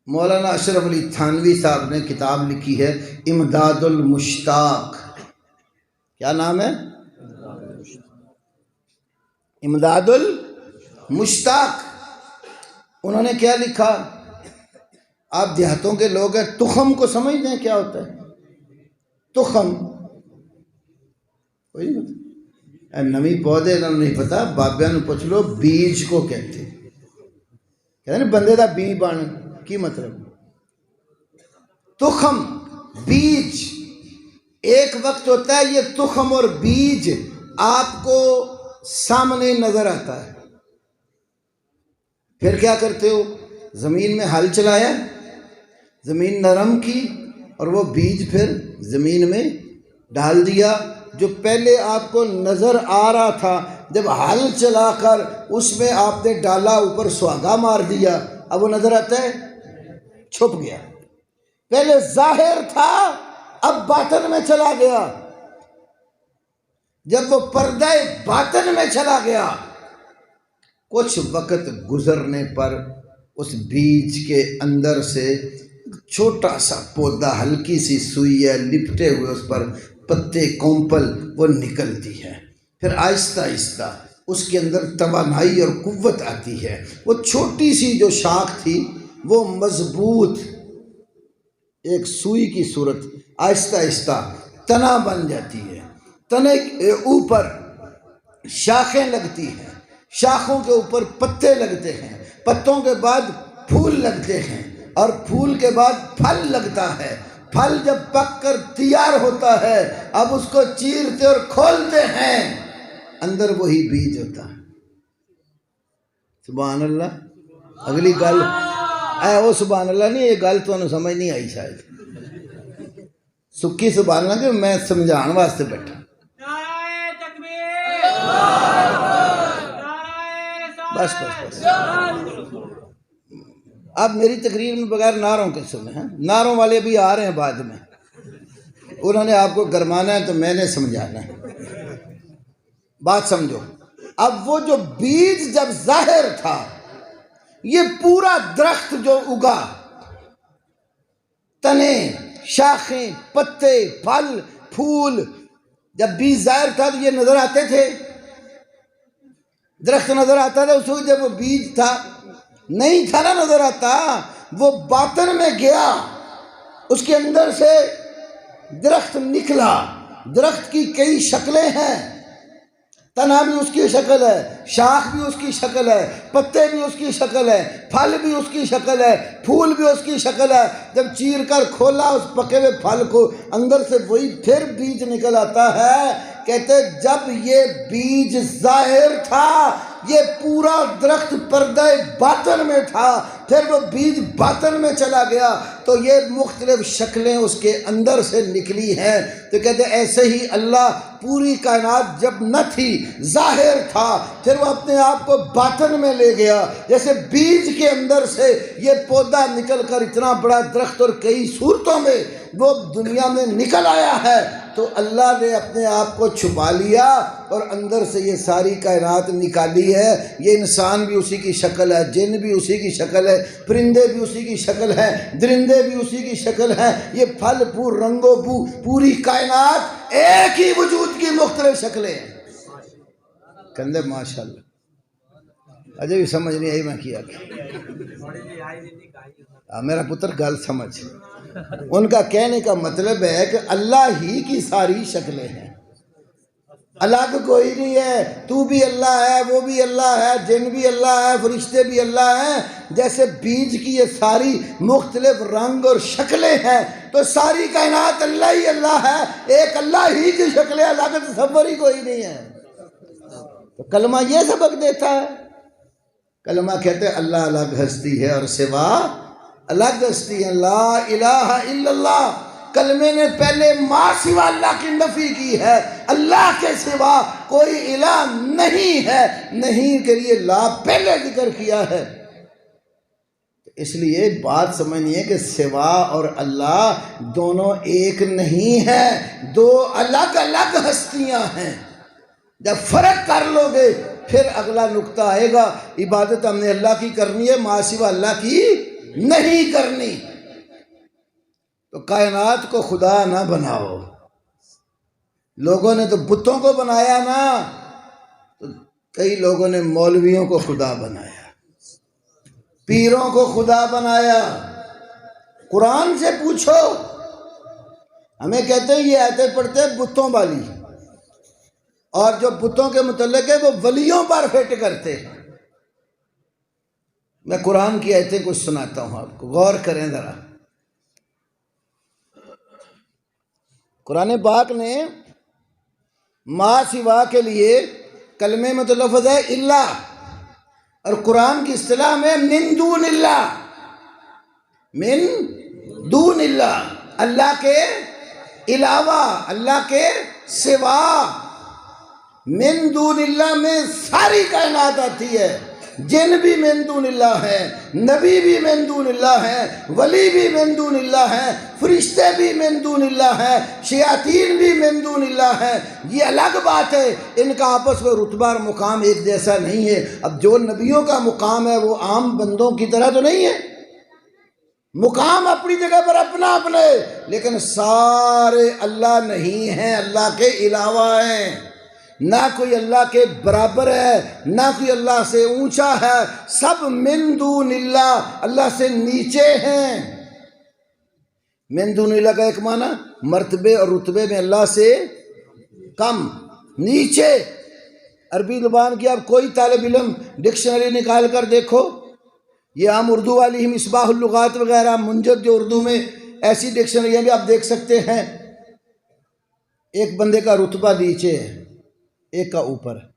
مولانا اشرف علی تھانوی صاحب نے کتاب لکھی ہے امداد المشتاق۔ کیا نام ہے؟ امداد المشتاق۔ انہوں نے کیا لکھا؟ آپ دیہاتوں کے لوگ ہیں، تخم کو سمجھتے ہیں کیا ہوتا ہے؟ تخم کوئی نہیں پتا، نمی پودے انہوں نے نہیں پتا، بابیاں نو پوچھ لو، بیج کو کہتے ہیں بندے دا بی بن، کی مطلب؟ تخم، بیج، ایک وقت ہوتا ہے یہ تخم اور بیج آپ کو سامنے نظر آتا ہے، پھر کیا کرتے ہو؟ زمین میں ہل چلایا، زمین نرم کی، اور وہ بیج پھر زمین میں ڈال دیا۔ جو پہلے آپ کو نظر آ رہا تھا، جب ہل چلا کر اس میں آپ نے ڈالا، اوپر سہاگا مار دیا، اب وہ نظر آتا ہے؟ چھپ گیا۔ پہلے ظاہر تھا، اب باطن میں چلا گیا۔ جب وہ پردہ باطن میں چلا گیا، کچھ وقت گزرنے پر اس بیج کے اندر سے چھوٹا سا پودا، ہلکی سی سوئی ہے، لپٹے ہوئے اس پر پتے کومپل، وہ نکلتی ہے۔ پھر آہستہ آہستہ اس کے اندر توانائی اور قوت آتی ہے۔ وہ چھوٹی سی جو شاخ تھی وہ مضبوط ایک سوئی کی صورت آہستہ آہستہ تنا بن جاتی ہے۔ تنے کے اوپر شاخیں لگتی ہیں، شاخوں کے اوپر پتے لگتے ہیں، پتوں کے بعد پھول لگتے ہیں، اور پھول کے بعد پھل لگتا ہے۔ پھل جب پک کر تیار ہوتا ہے، اب اس کو چیرتے اور کھولتے ہیں، اندر وہی بیج ہوتا ہے۔ سبحان اللہ۔ اگلی گل وہ سبحان اللہ نہیں، یہ گل تو انہوں سمجھ نہیں آئی شاید، سکی سبحان اللہ کہ میں سمجھان واسطے بیٹھا۔ بس بس بس، اب میری تقریر میں بغیر نعروں کے سنے ہیں، نعروں والے بھی آ رہے ہیں بعد میں، انہوں نے آپ کو گرمانا ہے تو میں نے سمجھانا ہے۔ بات سمجھو، اب وہ جو بیج جب ظاہر تھا، یہ پورا درخت جو اگا، تنے، شاخیں، پتے، پھل، پھول، جب بیج ظاہر تھا تو یہ نظر آتے تھے، درخت نظر آتا تھا اس وقت جب وہ بیج تھا؟ نہیں تھا نا نظر آتا، وہ باطن میں گیا، اس کے اندر سے درخت نکلا۔ درخت کی کئی شکلیں ہیں، تنا بھی اس کی شکل ہے، شاخ بھی اس کی شکل ہے، پتے بھی اس کی شکل ہے، پھل بھی اس کی شکل ہے، پھول بھی اس کی شکل ہے۔ جب چیر کر کھولا اس پکے ہوئے پھل کو، اندر سے وہی پھر بیج نکل آتا ہے۔ کہتے جب یہ بیج ظاہر تھا، یہ پورا درخت پردہ باطن میں تھا، پھر وہ بیج باطن میں چلا گیا تو یہ مختلف شکلیں اس کے اندر سے نکلی ہیں۔ تو کہتے ایسے ہی اللہ پوری کائنات جب نہ تھی، ظاہر تھا، پھر وہ اپنے آپ کو باطن میں لے گیا، جیسے بیج کے اندر سے یہ پودا نکل کر اتنا بڑا درخت اور کئی صورتوں میں وہ دنیا میں نکل آیا ہے، تو اللہ نے اپنے آپ کو چھپا لیا اور اندر سے یہ ساری کائنات نکالی ہے۔ یہ انسان بھی اسی کی شکل ہے، جن بھی اسی کی شکل ہے، پرندے بھی اسی کی شکل ہے، درندے بھی اسی کی شکل ہے، یہ پھل پھول رنگ و بو، پوری کائنات ایک ہی وجود کی مختلف شکلیں ہیں۔ کندے ماشاءاللہ، اجے بھی سمجھ نہیں آئی میں کیا میرا پتر گل سمجھ۔ ان کا کہنے کا مطلب ہے کہ اللہ ہی کی ساری شکلیں ہیں، الگ کوئی نہیں ہے۔ تو بھی اللہ ہے، وہ بھی اللہ ہے، جن بھی اللہ ہے، فرشتے بھی اللہ ہیں۔ جیسے بیج کی یہ ساری مختلف رنگ اور شکلیں ہیں، تو ساری کائنات اللہ ہی اللہ ہے، ایک اللہ ہی کی شکلیں، الگ تصور ہی کوئی نہیں ہے۔ تو کلمہ یہ سبق دیتا ہے۔ کلمہ کہتے ہیں اللہ الگ ہستی ہے اور سوا الگ ہستی ہے، لا الہ الا اللہ۔ کلمے نے پہلے ما سوا اللہ کی نفی کی ہے، اللہ کے سوا کوئی الہ نہیں ہے، نہیں کے لیے لا پہلے ذکر کیا ہے۔ اس لیے بات سمجھنی ہے کہ سوا اور اللہ دونوں ایک نہیں ہیں، دو الگ الگ ہستیاں ہیں۔ جب فرق کر لو گے پھر اگلا نقطہ آئے گا، عبادت ہم نے اللہ کی کرنی ہے، ما سوا اللہ کی نہیں کرنی۔ تو کائنات کو خدا نہ بناؤ۔ لوگوں نے تو بتوں کو بنایا نا، تو کئی لوگوں نے مولویوں کو خدا بنایا، پیروں کو خدا بنایا۔ قرآن سے پوچھو، ہمیں کہتے ہیں یہ آیتیں پڑھتے ہیں بتوں والی، اور جو بتوں کے متعلق ہے وہ ولیوں پر فٹ کرتے ہیں۔ میں قرآن کی آیتیں کچھ سناتا ہوں آپ کو، غور کریں ذرا۔ قرآن پاک نے ما سوا کے لیے کلمے میں تو لفظ ہے اللہ، اور قرآن کی اصطلاح میں من دون اللہ، من دون اللہ، اللہ کے علاوہ، اللہ کے سوا۔ من دون اللہ میں ساری کائنات آتی ہے، جن بھی من دون اللہ ہیں، نبی بھی من دون اللہ ہیں، ولی بھی من دون اللہ ہیں، فرشتے بھی من دون اللہ ہیں، شیاطین بھی من دون اللہ ہیں۔ یہ الگ بات ہے، ان کا آپس میں رتبہ اور مقام ایک جیسا نہیں ہے۔ اب جو نبیوں کا مقام ہے وہ عام بندوں کی طرح تو نہیں ہے، مقام اپنی جگہ پر اپنا اپنے، لیکن سارے اللہ نہیں ہیں، اللہ کے علاوہ ہیں۔ نہ کوئی اللہ کے برابر ہے، نہ کوئی اللہ سے اونچا ہے، سب من دون اللہ، اللہ سے نیچے ہیں۔ من دون اللہ کا ایک معنی مرتبے اور رتبے میں اللہ سے کم، نیچے۔ عربی زبان کی اب کوئی طالب علم ڈکشنری نکال کر دیکھو، یہ عام اردو والی ہی مصباح اللغات وغیرہ منجد جو اردو میں ایسی ڈکشنریاں بھی آپ دیکھ سکتے ہیں، ایک بندے کا رتبہ نیچے ہے، ایک کا اوپر ہے۔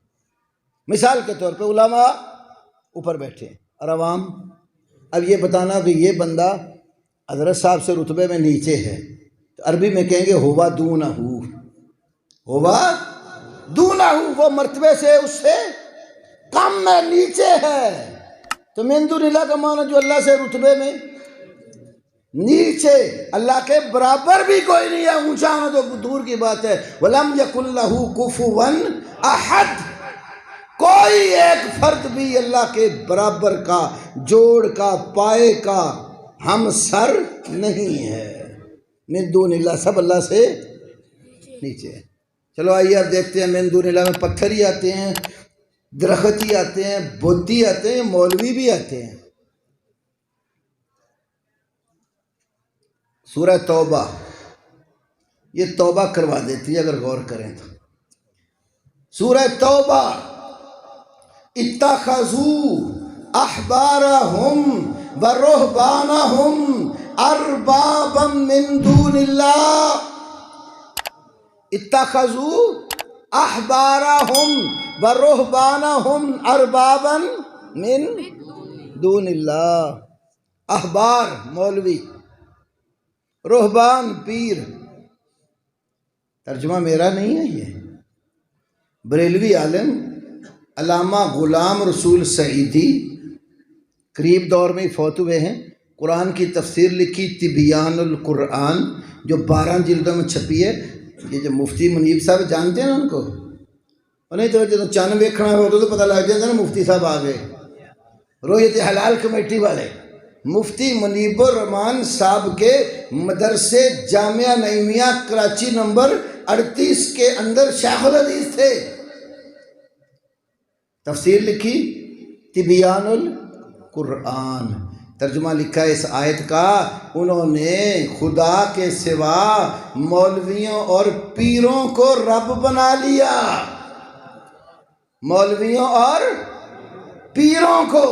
مثال کے طور پہ علماء اوپر بیٹھے ہیں اور عوام، اب یہ بتانا کہ یہ بندہ حضرت صاحب سے رتبے میں نیچے ہے تو عربی میں کہیں گے ہوا دونہ، ہوا دونہ، وہ مرتبے سے اس سے کم ہے، نیچے ہے۔ تو من دون اللہ کا معنی جو اللہ سے رتبے میں نیچے، اللہ کے برابر بھی کوئی نہیں ہے، اونچا ہونا تو دور کی بات ہے۔ وَلَمْ يَكُنْ لَهُ كُفُوًا أَحَدٌ، کوئی ایک فرد بھی اللہ کے برابر کا، جوڑ کا، پائے کا ہم سر نہیں ہے۔ من دون اللہ، سب اللہ سے نیچے ہے۔ چلو آئیے اب دیکھتے ہیں، من دون اللہ میں پتھر ہی آتے ہیں، درخت ہی آتے ہیں، بودی آتے ہیں، مولوی بھی آتے ہیں۔ سورہ توبہ یہ توبہ کروا دیتی ہے اگر غور کریں تو۔ سورہ توبہ، اتخذوا احبارہم ورہبانہم اربابا من دون اللہ، اتخذوا احبارہم ورہبانہم اربابا من دون اللہ۔ احبار مولوی، رہبان پیر، ترجمہ میرا نہیں ہے، یہ بریلوی عالم علامہ غلام رسول سعیدی قریب دور میں فوت ہوئے ہیں، قرآن کی تفسیر لکھی تبیان القرآن جو 12 جلدوں میں چھپی ہے۔ یہ جو مفتی منیب صاحب جانتے ہیں نا ان کو، انہیں تو جب چند ویکھنا ہو تو پتہ لگ جاتا نا مفتی صاحب آ گئے، رویت حلال کمیٹی والے۔ مفتی منیب الرحمان صاحب کے مدرسے جامعہ نعیمیہ کراچی نمبر 38 کے اندر شیخ الحدیث تھے۔ تفسیر لکھی تبیان القرآن، ترجمہ لکھا ہے اس آیت کا۔ انہوں نے خدا کے سوا مولویوں اور پیروں کو رب بنا لیا، مولویوں اور پیروں کو۔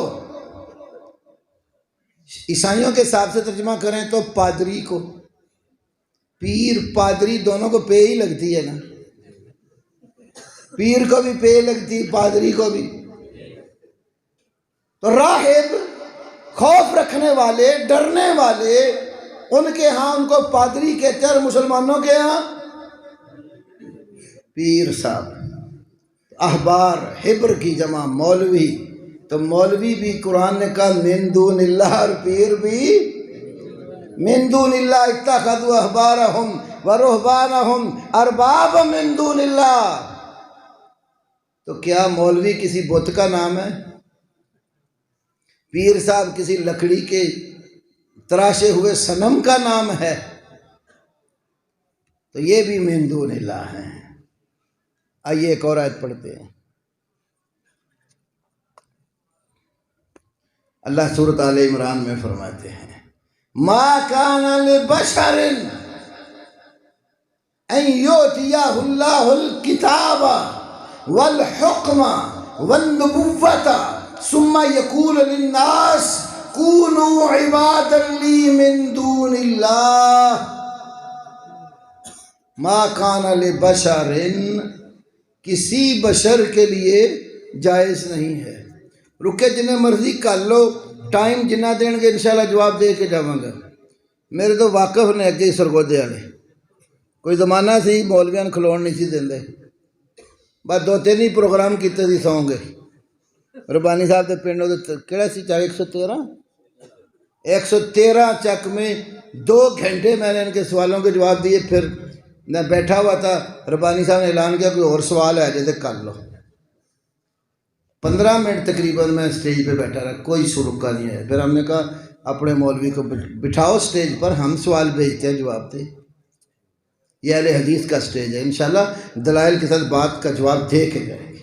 عیسائیوں کے حساب سے ترجمہ کریں تو پادری کو، پیر پادری دونوں کو پے ہی لگتی ہے نا، پیر کو بھی پے لگتی، پادری کو بھی۔ تو راہب، خوف رکھنے والے، ڈرنے والے، ان کے ہاں ان کو پادری کہتے ہیں، اور مسلمانوں کے ہاں پیر صاحب۔ احبار، حبر کی جمع مولوی، تو مولوی بھی قرآن نے کہا من دون اللہ، اور پیر بھی من دون اللہ۔ اتخذوا احبارہم ورہبانہم اربابا من دون اللہ۔ تو کیا مولوی کسی بت کا نام ہے؟ پیر صاحب کسی لکڑی کے تراشے ہوئے صنم کا نام ہے؟ تو یہ بھی من دون اللہ ہیں۔ آئیے ایک اور آیت پڑھتے ہیں۔ اللہ سورۃ آل عمران میں فرماتے ہیں ما کان لبشر ان یؤتیہ اللہ الکتاب والحکم والنبوۃ ثم یقول للناس کونوا عبادا لی من دون اللہ۔ ما کان لبشر، کسی بشر کے لیے جائز نہیں ہے۔ رکے جنہیں مرضی کر لو، ٹائم جنہ دیں گے انشاءاللہ جواب دے کے جاؤں گا۔ میرے تو واقف نے اگے سرگودے والے، کوئی زمانہ سی مولویاں کھلون نہیں سی دیں، بس 2-3 ہی پروگرام کیتے سی سوں گے، ربانی صاحب کے پنڈ کہڑا سی چک 113 چک میں 2 گھنٹے میں نے ان کے سوالوں کے جواب دیے. پھر میں بیٹھا ہوا تھا, ربانی صاحب نے اعلان کیا کوئی اور سوال ہے جیسے کر لو. 15 منٹ تقریباً میں اسٹیج پہ بیٹھا رہا, کوئی سرکا نہیں ہے. پھر ہم نے کہا اپنے مولوی کو بٹھاؤ اسٹیج پر, ہم سوال بھیجتے ہیں جواب دے. یہ اہل حدیث کا اسٹیج ہے, انشاءاللہ دلائل کے ساتھ بات کا جواب دے کے جائے گی.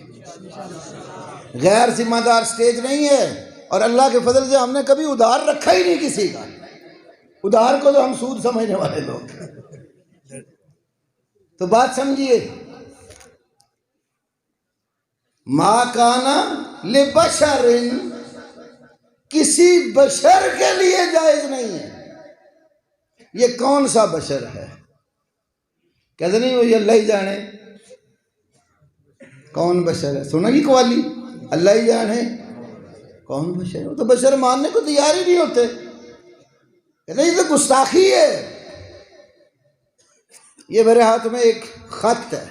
غیر ذمہ دار اسٹیج نہیں ہے. اور اللہ کے فضل سے ہم نے کبھی ادھار رکھا ہی نہیں کسی کا. ادھار کو تو ہم سود سمجھنے والے لوگ. تو بات سمجھیے, ما کانا لبشر, کسی بشر کے لیے جائز نہیں ہے. یہ کون سا بشر ہے؟ کہتے نہیں وہ یہ اللہ ہی جانے کون بشر ہے. سنا کی قوالی, اللہ ہی جانے کون بشر ہے. وہ تو بشر ماننے کو تیار ہی نہیں ہوتے. کہتے یہ تو گستاخی ہے. یہ میرے ہاتھ میں ایک خط ہے,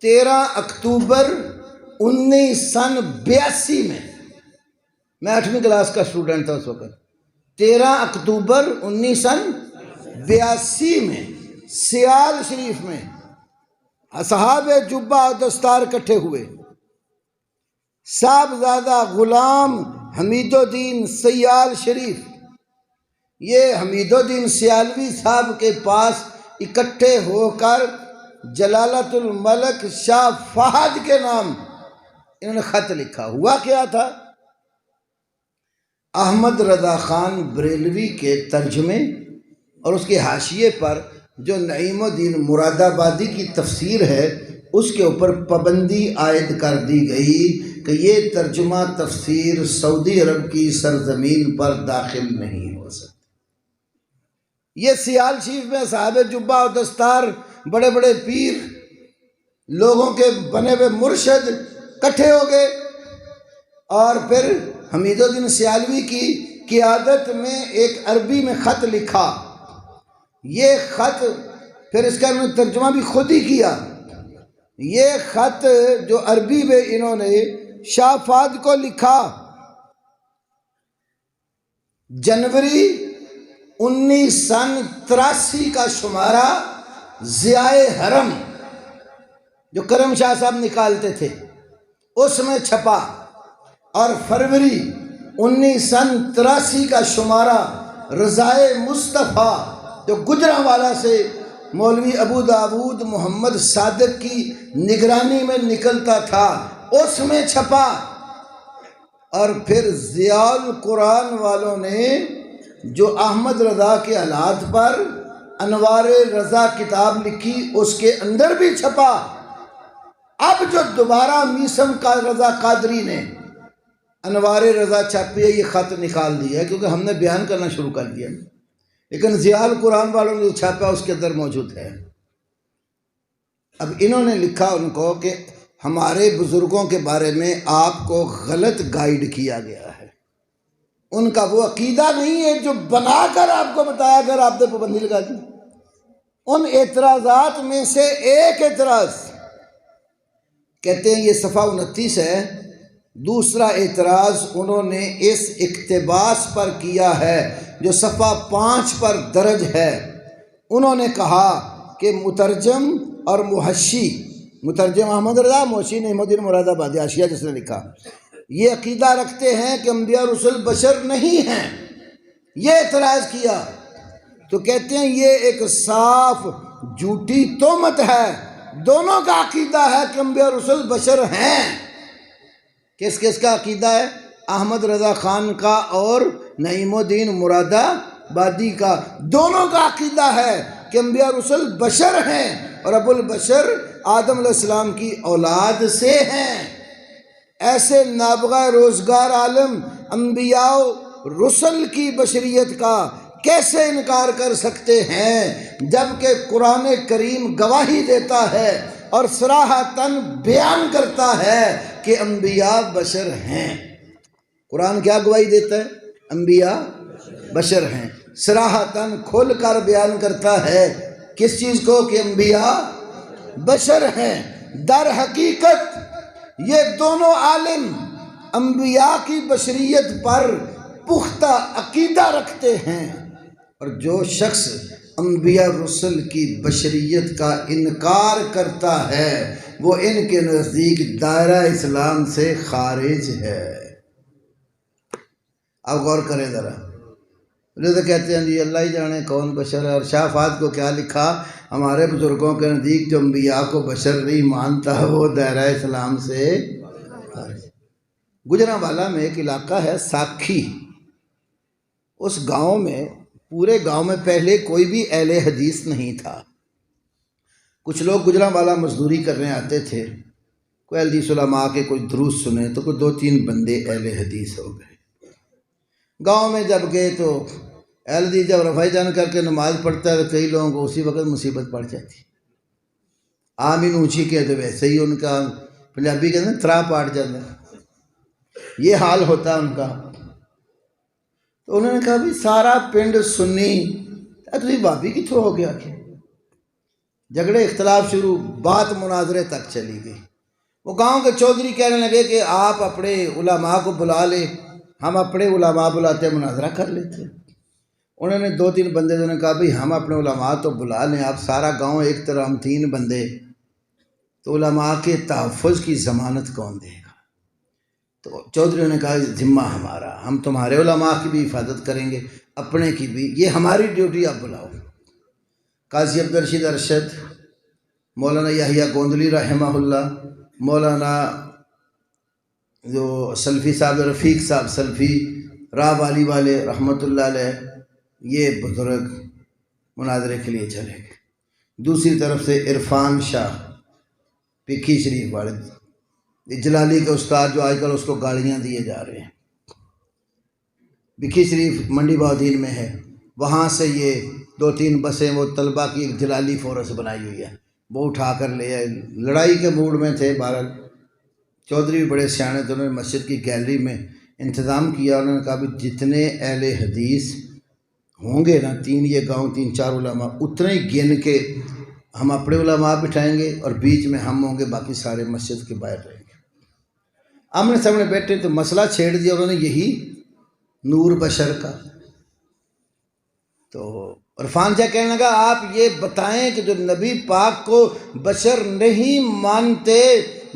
13 اکتوبر 1982 میں 8ویں کلاس کا اسٹوڈنٹ تھا اس وقت. 13 اکتوبر 1982 میں سیال شریف میں اصحاب جبہ و دستار اکٹھے ہوئے. صاحبزادہ غلام حمید الدین سیال شریف, یہ حمید الدین سیالوی صاحب کے پاس اکٹھے ہو کر جلالت الملک شاہ فہد کے نام انہوں نے خط لکھا. ہوا کیا تھا, احمد رضا خان بریلوی کے ترجمے اور اس کے حاشیے پر جو نعیم الدین مراد آبادی کی تفسیر ہے اس کے اوپر پابندی عائد کر دی گئی کہ یہ ترجمہ تفسیر سعودی عرب کی سرزمین پر داخل نہیں ہو سکتی. یہ سیال شریف میں صاحب جبہ و دستار, بڑے بڑے پیر, لوگوں کے بنے ہوئے مرشد اکٹھے ہو گئے اور پھر حمید الدین سیالوی کی قیادت میں ایک عربی میں خط لکھا. یہ خط پھر اس کا انہوں نے ترجمہ بھی خود ہی کیا. یہ خط جو عربی میں انہوں نے شاہ فہد کو لکھا جنوری 1983 کا شمارہ ضیاء حرم جو کرم شاہ صاحب نکالتے تھے اس میں چھپا, اور فروری 1983 کا شمارہ رضائے مصطفیٰ جو گجرانوالہ سے مولوی ابو داود محمد صادق کی نگرانی میں نکلتا تھا اس میں چھپا. اور پھر ضیاء القرآن والوں نے جو احمد رضا کے حالات پر انوار رضا کتاب لکھی اس کے اندر بھی چھپا. اب جو دوبارہ میسم کا رضا قادری نے انوار رضا چھاپی ہے, یہ خط نکال دیا ہے کیونکہ ہم نے بیان کرنا شروع کر دیا, لیکن ضیاء القرآن والوں نے جو چھاپا اس کے اندر موجود ہے. اب انہوں نے لکھا ان کو کہ ہمارے بزرگوں کے بارے میں آپ کو غلط گائیڈ کیا گیا ہے. ان کا وہ عقیدہ نہیں ہے جو بنا کر آپ کو بتایا کر آپ نے پابندی لگا دی. ان اعتراضات میں سے ایک اعتراض کہتے ہیں یہ صفحہ 29 ہے. دوسرا اعتراض انہوں نے اس اقتباس پر کیا ہے جو صفحہ 5 پر درج ہے. انہوں نے کہا کہ مترجم اور محشی, مترجم احمد رضا, محشی نعیم الدین مراد آبادی حاشیہ جس نے لکھا, یہ عقیدہ رکھتے ہیں کہ انبیاء رسول بشر نہیں ہیں. یہ اعتراض کیا تو کہتے ہیں یہ ایک صاف جھوٹی تہمت ہے. دونوں کا عقیدہ ہے کہ انبیاء رسول بشر ہیں. کس کس کا عقیدہ ہے؟ احمد رضا خان کا اور نعیم الدین مراد آبادی کا. دونوں کا عقیدہ ہے کہ انبیاء رسول بشر ہیں اور ابو البشر آدم علیہ السلام کی اولاد سے ہیں. ایسے نابغہ روزگار عالم انبیاء رسل کی بشریت کا کیسے انکار کر سکتے ہیں جبکہ قرآن کریم گواہی دیتا ہے اور صراحتاً بیان کرتا ہے کہ انبیاء بشر ہیں. قرآن کیا گواہی دیتا ہے؟ انبیاء بشر ہیں. صراحتاً کھول کر بیان کرتا ہے کس چیز کو؟ کہ انبیاء بشر ہیں. در حقیقت یہ دونوں عالم انبیاء کی بشریت پر پختہ عقیدہ رکھتے ہیں، اور جو شخص انبیاء رسل کی بشریت کا انکار کرتا ہے وہ ان کے نزدیک دائرہ اسلام سے خارج ہے۔ اب غور کریں ذرا، جو تو کہتے ہیں جی اللہ ہی جانے کون بشر ہے، اور شاہ فات کو کیا لکھا، ہمارے بزرگوں کے نزدیک جو انبیاء کو بشر نہیں مانتا وہ دائرہ اسلام سے خارج۔ گجرانوالہ میں ایک علاقہ ہے ساکھی، اس گاؤں میں پورے گاؤں میں پہلے کوئی بھی اہل حدیث نہیں تھا۔ کچھ لوگ گجرانوالہ مزدوری کرنے آتے تھے، کوئی حدیث علماء کے کوئی دروس سنے تو کوئی 2-3 بندے اہل حدیث ہو گئے۔ گاؤں میں جب گئے تو اہل حدیث جب رفع جان کر کے نماز پڑھتا ہے تو کئی لوگوں کو اسی وقت مصیبت پڑ جاتی، آمین اونچی کے تو ویسے ہی ان کا پنجابی کہتے ہیں تھرا پاٹ جاتا ہے، یہ حال ہوتا ہے ان کا۔ تو انہوں نے کہا بھی سارا پنڈ سنی تھی بھابی کتوں ہو گیا کہ جھگڑے اختلاف شروع، بات مناظرے تک چلی گئی۔ وہ گاؤں کے چودھری کہنے لگے کہ آپ اپنے علماء کو بلا لے، ہم اپنے علماء بلاتے مناظرہ کر لیتے۔ انہوں نے 2-3 بندے نے کہا بھی ہم اپنے علماء تو بلا لیں، آپ سارا گاؤں ایک طرح ہم 3 بندے، تو علماء کے تحفظ کی ضمانت کون دے گا؟ تو چودھریوں نے کہا ذمہ ہمارا، ہم تمہارے علماء کی بھی حفاظت کریں گے، اپنے کی بھی، یہ ہماری ڈیوٹی، آپ بلاؤ۔ قاضی عبدالرشید ارشد، مولانا یحییٰ گوندلی رحمہ اللہ، مولانا جو سلفی صاحب رفیق صاحب سلفی راہ والی والے رحمۃ اللہ علیہ، یہ بزرگ مناظرے کے لیے چلے گئے۔ دوسری طرف سے عرفان شاہ پکھی شریف والے جلالی کے استاد جو آج کل اس کو گاڑیاں دیے جا رہے ہیں، بکھی شریف منڈی بہودین میں ہے، وہاں سے یہ 2-3 بسیں وہ طلبہ کی ایک جلالی فورس بنائی ہوئی ہے، وہ اٹھا کر لے آئے۔ لڑائی کے موڈ میں تھے، بہرحال چودھری بھی بڑے سیانے تھے، انہوں نے مسجد کی گیلری میں انتظام کیا، انہوں نے کہا بھی جتنے اہل حدیث ہوں گے نا، 3 یہ گاؤں 3-4 علماء، اتنے ہی گن کے ہم اپنے علماء بٹھائیں گے اور بیچ میں ہم ہوں گے، باقی سارے مسجد کے باہر رہیں گے۔ آمنے سامنے بیٹھے تو مسئلہ چھیڑ دیا انہوں نے یہی نور بشر کا۔ تو عرفان شاہ کہنے لگا آپ یہ بتائیں کہ جو نبی پاک کو بشر نہیں مانتے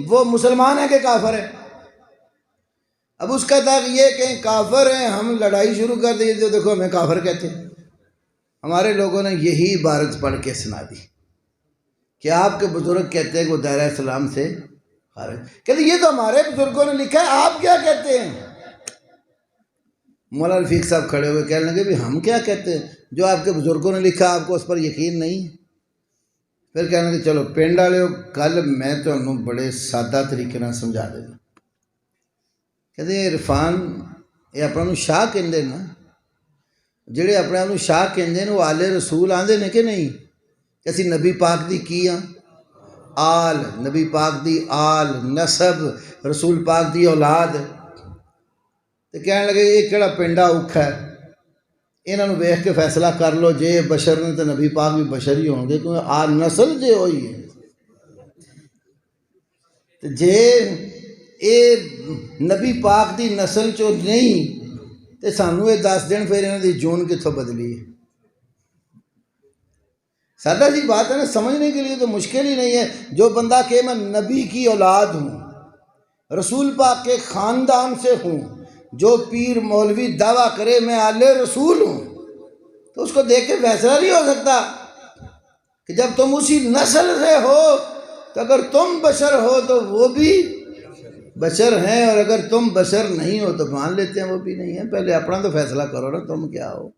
وہ مسلمان ہیں کہ کافر ہیں؟ اب اس کا تھا کہ یہ کہیں کافر ہیں، ہم لڑائی شروع کر دی تو دیکھو ہمیں کافر کہتے ہیں۔ ہمارے لوگوں نے یہی عبارت پڑھ کے سنا دی کہ آپ کے بزرگ کہتے ہیں کہ وہ دائرہ اسلام سے خارج، کہتے یہ تو ہمارے بزرگوں نے لکھا ہے، آپ کیا کہتے ہیں؟ مولانا رفیق صاحب کھڑے ہوئے کہنے لگے بھی ہم کیا کہتے ہیں، جو آپ کے بزرگوں نے لکھا آپ کو اس پر یقین نہیں؟ پھر کہنے لگے چلو پنڈ والے ہو، کل میں تو انہوں بڑے سادہ طریقے نہ سمجھا دے گا۔ کہتے ہیں عرفان یہ اپنا شاہ کہندے نا، جڑے اپنے آپ شاہ کہندے وہ آل رسول آندے نے کہ نہیں، کہ اسی نبی پاک دی کی ہاں آل، نبی پاک دی آل نسب، رسول پاک دی اولاد۔ تو کہنے لگے یہ کہڑا پنڈا اوکھا ہے، انہوں نے ویخ کے فیصلہ کر لو، جے بشر نے تو نبی پاک بھی بشر ہی ہوں گے، کیونکہ آل نسل جے ہوئی ہے، تو جے اے نبی پاک دی نسل چو نہیں تو سانو یہ 10 دن پھر انہوں دی جون کتوں بدلی ہے۔ سادہ جی بات ہے نا، سمجھنے کے لیے تو مشکل ہی نہیں ہے۔ جو بندہ کہ میں نبی کی اولاد ہوں، رسول پاک کے خاندان سے ہوں، جو پیر مولوی دعویٰ کرے میں آل رسول ہوں، تو اس کو دیکھ کے فیصلہ نہیں ہو سکتا کہ جب تم اسی نسل سے ہو تو اگر تم بشر ہو تو وہ بھی بشر ہیں، اور اگر تم بشر نہیں ہو تو مان لیتے ہیں وہ بھی نہیں ہیں۔ پہلے اپنا تو فیصلہ کرو نا، تم کیا ہو۔